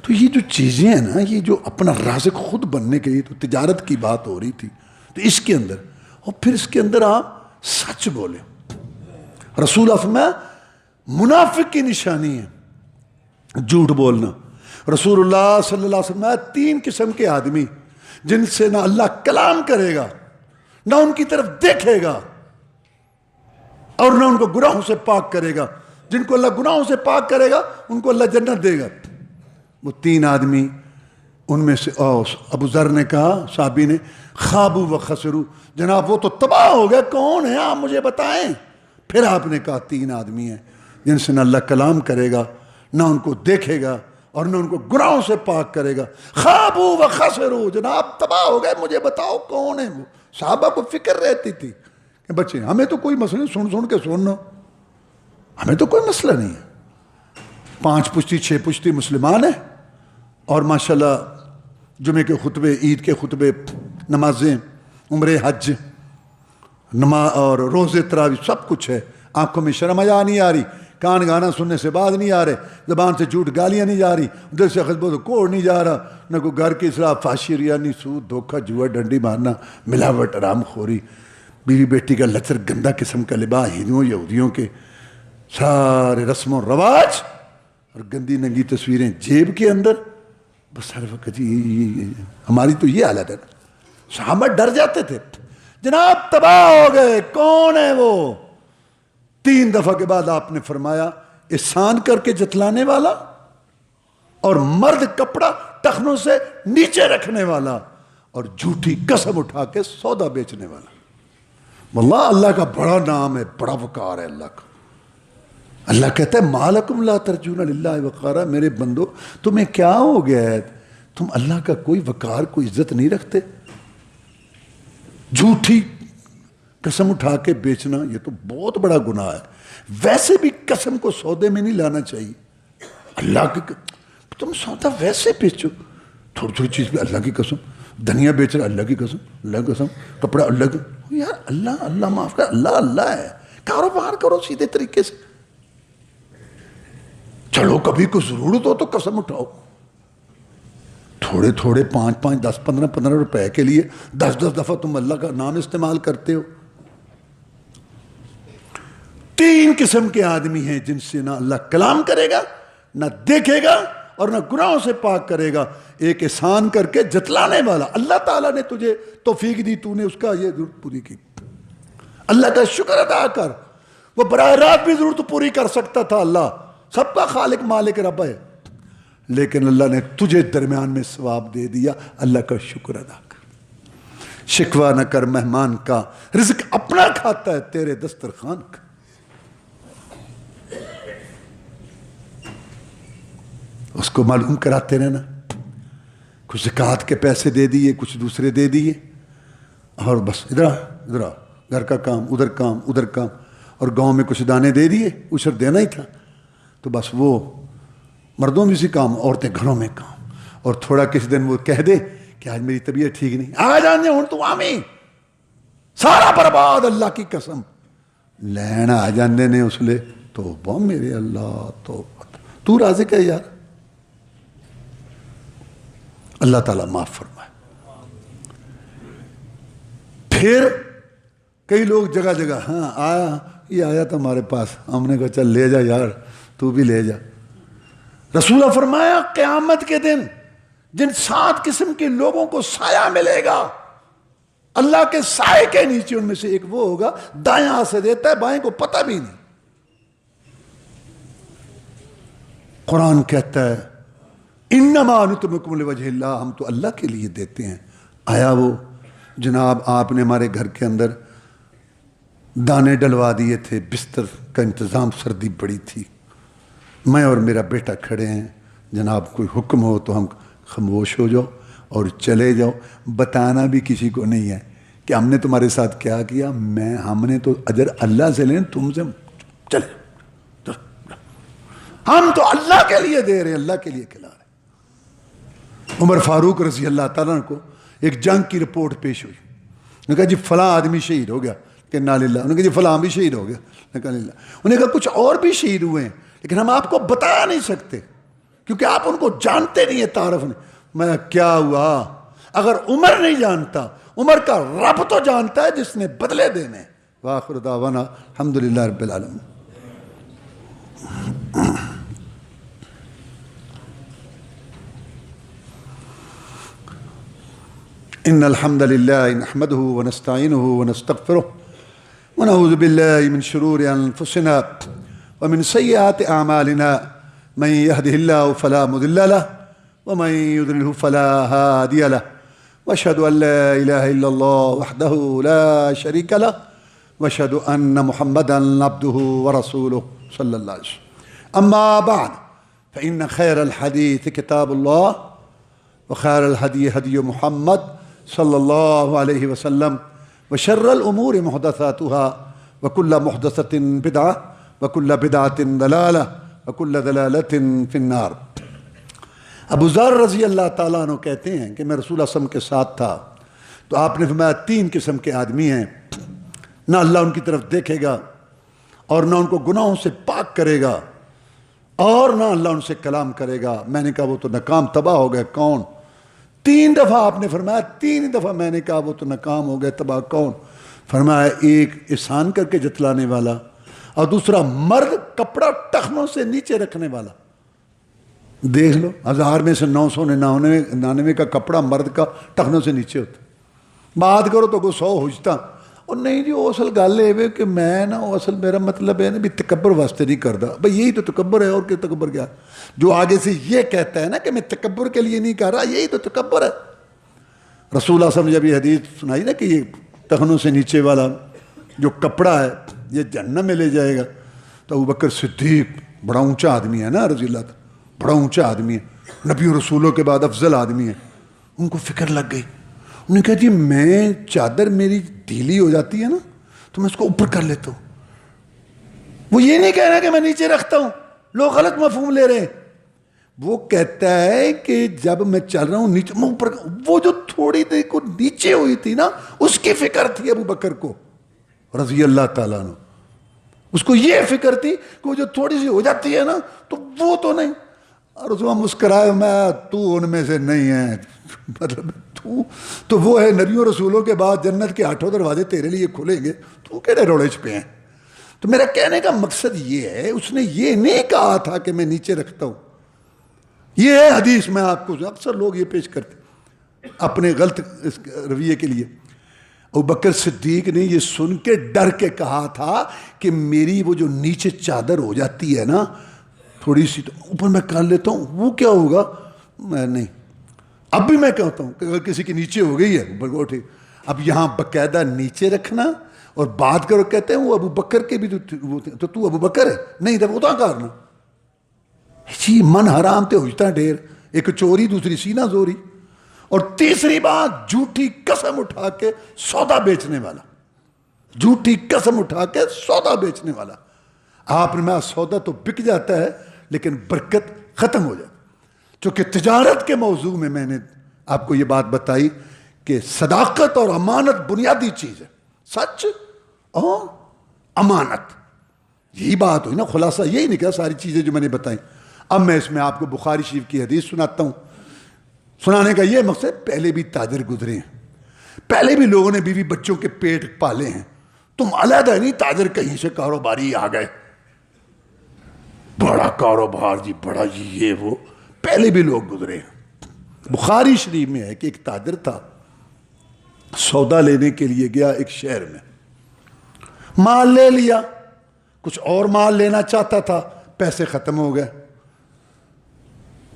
تو یہ جو چیزیں ہیں نا، یہ جو اپنا رازق خود بننے کے لیے، تو تجارت کی بات ہو رہی تھی، تو اس کے اندر، اور پھر اس کے اندر آپ سچ بولیں۔ رسول اللہ فرمایا منافق کی نشانی ہے جھوٹ بولنا۔ رسول اللہ صلی اللہ علیہ وسلم 3 قسم کے آدمی جن سے نہ اللہ کلام کرے گا، نہ ان کی طرف دیکھے گا، اور نہ ان کو گناہوں سے پاک کرے گا۔ جن کو اللہ گناہوں سے پاک کرے گا ان کو اللہ جنت دے گا۔ وہ 3 آدمی، ان میں سے ابو ذر نے کہا، صحابی نے، خابو و خسرو، جناب وہ تو تباہ ہو گئے، کون ہیں آپ مجھے بتائیں۔ پھر آپ نے کہا 3 آدمی ہیں جن سے نہ اللہ کلام کرے گا، نہ ان کو دیکھے گا، اور نہ ان کو گناہوں سے پاک کرے گا۔ خابو و خسرو، جناب تباہ ہو گئے، مجھے بتاؤ کون ہے وہ۔ صحابہ کو فکر رہتی تھی کہ بچے ہمیں تو کوئی مسئلہ نہیں، سن کے سننا، ہمیں تو کوئی مسئلہ نہیں ہے، 5 پشتی 6 پشتی مسلمان ہیں، اور ماشاءاللہ جمعے کے خطبے، عید کے خطبے، نمازیں، عمرے، حج، نماز اور روزے، تراویح، سب کچھ ہے۔ آنکھوں میں شرم حیا نہیں آ رہی، کان گانا سننے سے باز نہیں آ رہے، زبان سے جھوٹ گالیاں نہیں جا رہی، دل سے خطبہ کوڑ نہیں جا رہا، نہ کوئی گھر کی اصلاح، فحشی، ریانی، سود، دھوکہ، جوا، ڈنڈی مارنا، ملاوٹ، حرام خوری، بیوی بیٹی کا لچر گندا قسم کا لباس، ہندوؤں یہودیوں کے سارے رسم و رواج، اور گندی ننگی تصویریں جیب کے اندر، بس ہر وقت جی ہماری تو یہ حالت ہے نا۔ صحابہ ڈر جاتے تھے، جناب تباہ ہو گئے، کون ہے وہ؟ 3 دفعہ کے بعد آپ نے فرمایا احسان کر کے جتلانے والا، اور مرد کپڑا ٹخنوں سے نیچے رکھنے والا، اور جھوٹی قسم اٹھا کے سودا بیچنے والا۔ واللہ اللہ کا بڑا نام ہے، بڑا وقار ہے اللہ کا۔ اللہ کہتا ہے مالکم لا ترجون للہ وقارا، میرے بندو تمہیں کیا ہو گیا ہے، تم اللہ کا کوئی وقار، کوئی عزت نہیں رکھتے؟ جھوٹی قسم اٹھا کے بیچنا یہ تو بہت بڑا گناہ ہے۔ ویسے بھی قسم کو سودے میں نہیں لانا چاہیے۔ اللہ کی تم سودا ویسے بیچو، تھوڑی تھوڑی چیز پہ اللہ کی قسم، دھنیا بیچ رہا اللہ کی قسم، اللہ کی قسم، کپڑا اللہ کی، یار اللہ اللہ معاف کر، اللہ اللہ ہے، کاروبار کرو سیدھے طریقے سے۔ چلو کبھی کو ضرورت ہو تو قسم اٹھاؤ، تھوڑے تھوڑے 5 10 15 روپے کے لیے 10 دفعہ تم اللہ کا نام استعمال کرتے ہو۔ 3 قسم کے آدمی ہیں جن سے نہ اللہ کلام کرے گا، نہ دیکھے گا، اور نہ گناہوں سے پاک کرے گا۔ ایک احسان کر کے جتلانے والا، اللہ تعالیٰ نے تجھے توفیق دی، تو نے اس کا یہ ضرورت پوری کی، اللہ کا شکر ادا کر، وہ براہ راست بھی ضرورت پوری کر سکتا تھا، اللہ سب کا خالق مالک رب ہے، لیکن اللہ نے تجھے درمیان میں ثواب دے دیا، اللہ کا شکر ادا کر، شکوہ نہ کر مہمان کا، رزق اپنا کھاتا ہے تیرے دسترخوان کا۔ اس کو معلوم کراتے رہنا، کچھ زکوٰۃ کے پیسے دے دیے، کچھ دوسرے دے دیے، اور بس ادھر ادھر گھر کا کام ادھر کام، اور گاؤں میں کچھ دانے دے دیے، عشر دینا ہی تھا، تو بس وہ مردوں میں سے کام، عورتیں گھروں میں کام، اور تھوڑا کسی دن وہ کہہ دے کہ آج میری طبیعت ٹھیک نہیں، آ جانے ہوں تو آمین، سارا برباد، اللہ کی قسم لینا آ جانے نے اس لے توبہ میرے اللہ، تو رازق ہے یار، اللہ تعالیٰ معاف فرمائے۔ پھر کئی لوگ جگہ جگہ، ہاں آیا، یہ آیا تھا ہمارے پاس، ہم نے کہا چل لے جا یار، تو بھی لے جا۔ رسول اللہ فرمایا قیامت کے دن جن 7 قسم کے لوگوں کو سایہ ملے گا اللہ کے سائے کے نیچے، ان میں سے ایک وہ ہوگا دائیں ہاتھ سے دیتا ہے، بائیں کو پتہ بھی نہیں۔ قرآن کہتا ہے انما نطعمکم لوجہ اللہ، ہم تو اللہ کے لیے دیتے ہیں۔ آیا وہ جناب آپ نے ہمارے گھر کے اندر دانے ڈلوا دیے تھے، بستر کا انتظام، سردی بڑی تھی، میں اور میرا بیٹا کھڑے ہیں، جناب کوئی حکم ہو تو ہم خاموش ہو جاؤ اور چلے جاؤ، بتانا بھی کسی کو نہیں ہے کہ ہم نے تمہارے ساتھ کیا کیا، ہم نے تو اجر اللہ سے لیں، تم سے چلے، ہم تو اللہ کے لیے دے رہے ہیں، اللہ کے لیے کھلا رہے۔ عمر فاروق رضی اللہ تعالیٰ کو ایک جنگ کی رپورٹ پیش ہوئی، انہوں نے کہا جی فلاں آدمی شہید ہو گیا، کہ نا للہ، انہوں نے کہا جی فلاں بھی شہید ہو گیا، کہا للہ، انہوں نے کہا کچھ اور بھی شہید ہوئے ہیں لیکن ہم آپ کو بتا نہیں سکتے کیونکہ آپ ان کو جانتے نہیں ہیں، تعارف نہیں۔ میں کیا ہوا؟ اگر عمر نہیں جانتا، عمر کا رب تو جانتا ہے جس نے بدلے دینے۔ وآخر دعوانا الحمدللہ رب العالمین۔ ان الحمد لله نحمده ونستعينه ونستغفره ونعوذ بالله من شرور انفسنا ومن سيئات اعمالنا، من يهده الله فلا مضل له ومن يضلل فلا هادي له، واشهد ان لا اله الا الله وحده لا شريك له، واشهد ان محمدا عبده ورسوله صلى الله عليه وسلم۔ اما بعد فان خير الحديث كتاب الله، وخير الهدي هدي محمد صلی اللہ علیہ وسلم، وشر الامور محدثاتها وكل محدثة بدعة وكل بدعة ضلالة وكل ضلالة في النار۔ ابو ذر رضی اللہ تعالیٰ عنہ کہتے ہیں کہ میں رسول اللہ صلی اللہ علیہ وسلم کے ساتھ تھا تو آپ نے فرمایا 3 قسم کے آدمی ہیں، نہ اللہ ان کی طرف دیکھے گا اور نہ ان کو گناہوں سے پاک کرے گا اور نہ اللہ ان سے کلام کرے گا۔ میں نے کہا وہ تو ناکام تباہ ہو گئے، کون؟ 3 دفعہ آپ نے فرمایا، 3 دفعہ میں نے کہا وہ تو ناکام ہو گئے، تباہ کون؟ فرمایا ایک احسان کر کے جتلانے والا، اور دوسرا مرد کپڑا ٹخنوں سے نیچے رکھنے والا۔ دیکھ لو 1000 میں سے 999 کا کپڑا مرد کا ٹخنوں سے نیچے ہوتا، بات کرو تو 100 ہوجتا، اور نہیں جی وہ اصل گل ہے کہ میں نا اصل میرا مطلب ہے نا بھی تکبر واسطے نہیں کرتا، بھئی یہی تو تکبر ہے، اور کہ تکبر کیا؟ جو آگے سے یہ کہتا ہے نا کہ میں تکبر کے لیے نہیں کر رہا، یہی تو تکبر ہے۔ رسول اللہ صلی اللہ علیہ وسلم نے جب یہ حدیث سنائی نا کہ یہ ٹخنوں سے نیچے والا جو کپڑا ہے یہ جہنم میں لے جائے گا، تو ابوبکر صدیق بڑا اونچا آدمی ہے نا، رضی اللہ تعالیٰ بڑا اونچا آدمی ہے، نبی و رسولوں کے بعد افضل آدمی ہے، ان کو فکر لگ گئی، انہوں نے کہا جی میں چادر میری ڈھیلی ہو جاتی ہے نا تو میں اس کو اوپر کر لیتا ہوں، وہ یہ نہیں کہہ رہا کہ میں نیچے رکھتا ہوں، لوگ غلط مفہوم لے رہے ہیں، وہ کہتا ہے کہ جب میں چل رہا ہوں نیچے میں اوپر، وہ جو تھوڑی دیر کو نیچے ہوئی تھی نا اس کی فکر تھی ابو بکر کو رضی اللہ تعالیٰ عنہ، اس کو یہ فکر تھی کہ وہ جو تھوڑی سی ہو جاتی ہے نا تو وہ تو نہیں، اور اس وقت مسکرائے، میں تو ان میں سے نہیں ہے، مطلب تو وہ ہے نبیوں رسولوں کے بعد جنت کے 8 دروازے تیرے لیے کھلیں گے، تو کہڑے روڑے چھپے ہیں۔ تو میرا کہنے کا مقصد یہ ہے اس نے یہ نہیں کہا تھا کہ میں نیچے رکھتا ہوں، یہ ہے حدیث، میں آپ کو اکثر لوگ یہ پیش کرتے اپنے غلط رویے کے لیے، ابوبکر صدیق نے یہ سن کے ڈر کے کہا تھا کہ میری وہ جو نیچے چادر ہو جاتی ہے نا تھوڑی سی، تو اوپر میں کر لیتا ہوں، وہ کیا ہوگا؟ میں نہیں، اب بھی میں کہتا ہوں کہ اگر کسی کی نیچے ہو گئی ہے اوپر ٹھیک، اب یہاں باقاعدہ نیچے رکھنا اور بات کرو، کہتے ہیں وہ ابو بکر کے بھی تو ابو بکر ہے نہیں تو وہ تو کرنا جی، من حرام تے ہوجتا ڈھیر، ایک چوری دوسری سینہ زوری، اور تیسری بات جھوٹی قسم اٹھا کے سودا بیچنے والا، جھوٹی قسم اٹھا کے سودا بیچنے والا۔ آپ نے میں سودا تو بک جاتا ہے لیکن برکت ختم ہو جاتی۔ چونکہ تجارت کے موضوع میں نے آپ کو یہ بات بتائی کہ صداقت اور امانت بنیادی چیز ہے، سچ اور امانت، یہی بات ہوئی نا، خلاصہ یہی نکلا ساری چیزیں جو میں نے بتائیں۔ اب میں اس میں آپ کو بخاری شریف کی حدیث سناتا ہوں۔ سنانے کا یہ مقصد، پہلے بھی تاجر گزرے ہیں، پہلے بھی لوگوں نے بیوی بچوں کے پیٹ پالے ہیں، تم علیحدہ نہیں تاجر کہیں سے کاروباری آ گئے، بڑا کاروبار جی، بڑا جی، یہ وہ، پہلے بھی لوگ گزرے ہیں۔ بخاری شریف میں ہے کہ ایک تاجر تھا، سودا لینے کے لیے گیا ایک شہر میں، مال لے لیا، کچھ اور مال لینا چاہتا تھا، پیسے ختم ہو گئے۔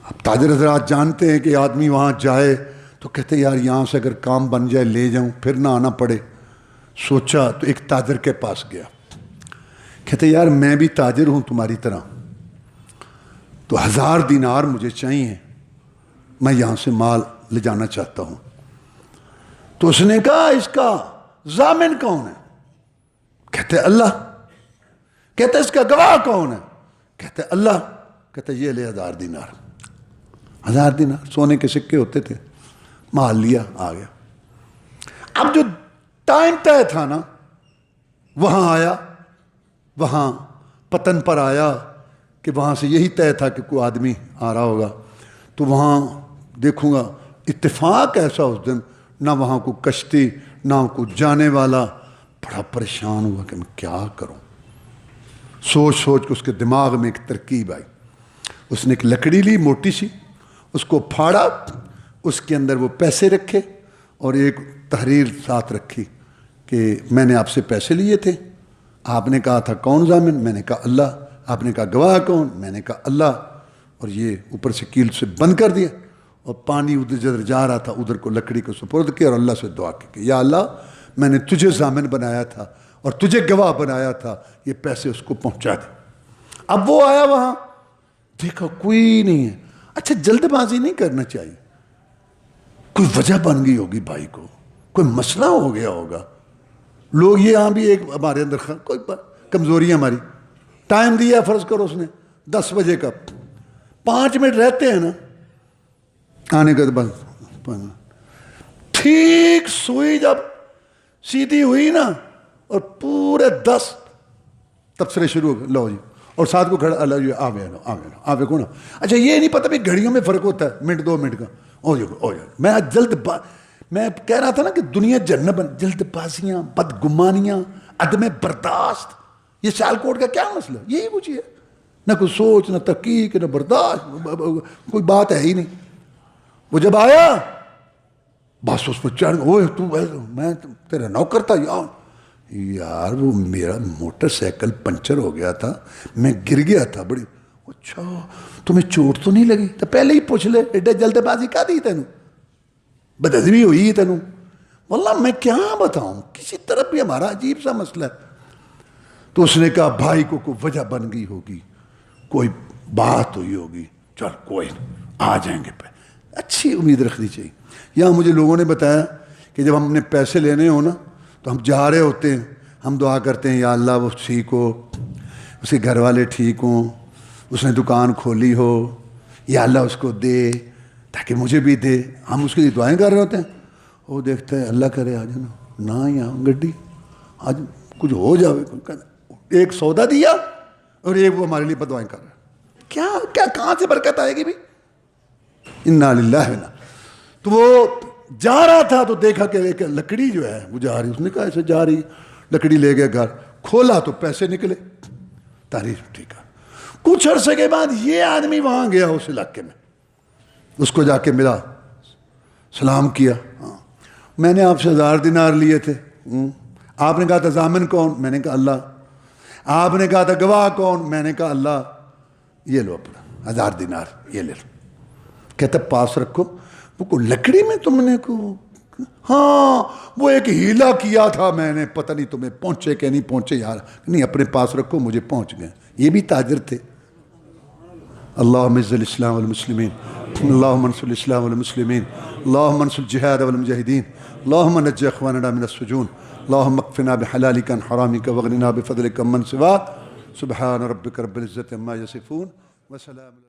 اب تاجر حضرات جانتے ہیں کہ آدمی وہاں جائے تو کہتے یار یہاں سے اگر کام بن جائے لے جاؤں، پھر نہ آنا پڑے۔ سوچا تو ایک تاجر کے پاس گیا، کہتے یار میں بھی تاجر ہوں تمہاری طرح، تو 1000 دینار مجھے چاہیے، میں یہاں سے مال لے جانا چاہتا ہوں۔ تو اس نے کہا اس کا ضامن کون ہے؟ کہتے اللہ۔ کہتے اس کا گواہ کون ہے؟ کہتے اللہ۔ کہتے یہ لے 1000 دینار۔ 1000 دینار سونے کے سکے ہوتے تھے، مال لیا، آ گیا۔ اب جو ٹائم طے تھا نا، وہاں آیا، وہاں پتن پر آیا کہ وہاں سے یہی طے تھا کہ کوئی آدمی آ رہا ہوگا، تو وہاں دیکھوں گا۔ اتفاق ایسا اس دن، نہ وہاں کو کشتی نہ کوئی جانے والا۔ بڑا پریشان ہوا کہ میں کیا کروں، سوچ سوچ کے اس کے دماغ میں ایک ترکیب آئی۔ اس نے ایک لکڑی لی موٹی سی، اس کو پھاڑا، اس کے اندر وہ پیسے رکھے اور ایک تحریر ساتھ رکھی کہ میں نے آپ سے پیسے لیے تھے، آپ نے کہا تھا کون ضامن؟ میں نے کہا اللہ۔ آپ نے کہا گواہ کون؟ میں نے کہا اللہ۔ اور یہ اوپر سے کیل سے بند کر دیا، اور پانی ادھر جدھر جا رہا تھا ادھر کو لکڑی کو سپرد کیا، اور اللہ سے دعا کی کہ یا اللہ میں نے تجھے ضامن بنایا تھا اور تجھے گواہ بنایا تھا، یہ پیسے اس کو پہنچا دے۔ اب وہ آیا وہاں، دیکھا کوئی نہیں ہے۔ اچھا جلد بازی نہیں کرنا چاہیے، کوئی وجہ بن گئی ہوگی بھائی کو، کوئی مسئلہ ہو گیا ہوگا۔ لوگ یہاں بھی ایک ہمارے اندر کوئی کمزوری ہے ہماری، ٹائم دیا فرض کرو اس نے 10 بجے کا، 5 منٹ رہتے ہیں نا آنے کا، بس ٹھیک سوئی جب سیدھی ہوئی نا، اور پورے 10 تبصرے شروع ہو گئے، لو جی، اور ساتھ کو کھڑا اللہ جی آوے کو نا۔ اچھا یہ نہیں پتہ بھی گھڑیوں میں فرق ہوتا ہے، منٹ 2 منٹ کا، ہو جائے۔ میں میں کہہ رہا تھا نا کہ دنیا جنت بن، جلد بازیاں، بدگمانیاں، عدم برداشت، یہ سیالکوٹ کا کیا مسئلہ؟ یہی کچھ ہے، نہ کوئی سوچ، نہ تحقیق، نہ برداشت، کوئی بات ہے ہی نہیں۔ وہ جب آیا بس اس پر چڑھ، اوہ تو میں تیرا نوکر تھا یار، وہ میرا موٹر سائیکل پنچر ہو گیا تھا، میں گر گیا تھا بڑی۔ اچھا تمہیں چوٹ تو نہیں لگی؟ تو پہلے ہی پوچھ لے، ایڈے جلد بازی کا دی تینوں، بدعزمی ہوئی تینوں؟ واللہ میں کیا بتاؤں، کسی طرف بھی ہمارا عجیب سا مسئلہ ہے۔ تو اس نے کہا بھائی کو کوئی وجہ بن گئی ہوگی، کوئی بات ہوئی ہوگی، چل کوئی آ جائیں گے۔ اچھی امید رکھنی چاہیے۔ یہاں مجھے لوگوں نے بتایا کہ جب ہم نے پیسے لینے ہو نا تو ہم جا رہے ہوتے ہیں، ہم دعا کرتے ہیں یا اللہ وہ ٹھیک ہو، اس کے گھر والے ٹھیک ہوں، اس نے دکان کھولی ہو، یا اللہ اس کو دے تاکہ مجھے بھی دے۔ ہم اس کے لیے دعائیں کر رہے ہوتے ہیں، وہ دیکھتے ہیں اللہ کرے آ جانا نہ، یہاں گڈی آج کچھ ہو جاوے، ایک سودا دیا اور ایک وہ ہمارے لیے بدوائیں کر رہا ہے۔ کیا کیا کہاں سے برکت آئے گی بھی؟ انا للہ و انا۔ تو وہ جا رہا تھا تو دیکھا کہ ایک لکڑی جو ہے وہ جا رہی، اس نے کہا ایسے جا رہی، لکڑی لے گیا گھر، کھولا تو پیسے نکلے، تعریف ٹھیک ہے۔ کچھ عرصے کے بعد یہ آدمی وہاں گیا اس علاقے میں، اس کو جا کے ملا، سلام کیا، ہاں میں نے آپ سے 1000 دینار لیے تھے، آپ نے کہا تھا ضامن کون؟ میں نے کہا اللہ۔ آپ نے کہا تھا گواہ کون؟ میں نے کہا اللہ۔ یہ لو اپنا 1000 دینار، یہ لے لو۔ کہتا پاس رکھو۔ وہ کو لکڑی میں تم نے کو؟ ہاں وہ ایک ہیلا کیا تھا میں نے، پتہ نہیں تمہیں پہنچے کہ نہیں پہنچے یار، نہیں اپنے پاس رکھو، مجھے پہنچ گئے۔ یہ بھی تاجر تھے۔ اللہم اعز الاسلام والمسلمین، اللہم انصر الاسلام والمسلمین، اللہم انصر الجہاد والمجاہدین، اللہم نجی اخواننا من السجون، اللہم اکفنا بحلالک عن حرامک واغننا بفضلک عمن سواک، سبحان ربک رب العزت عما یصفون وسلام۔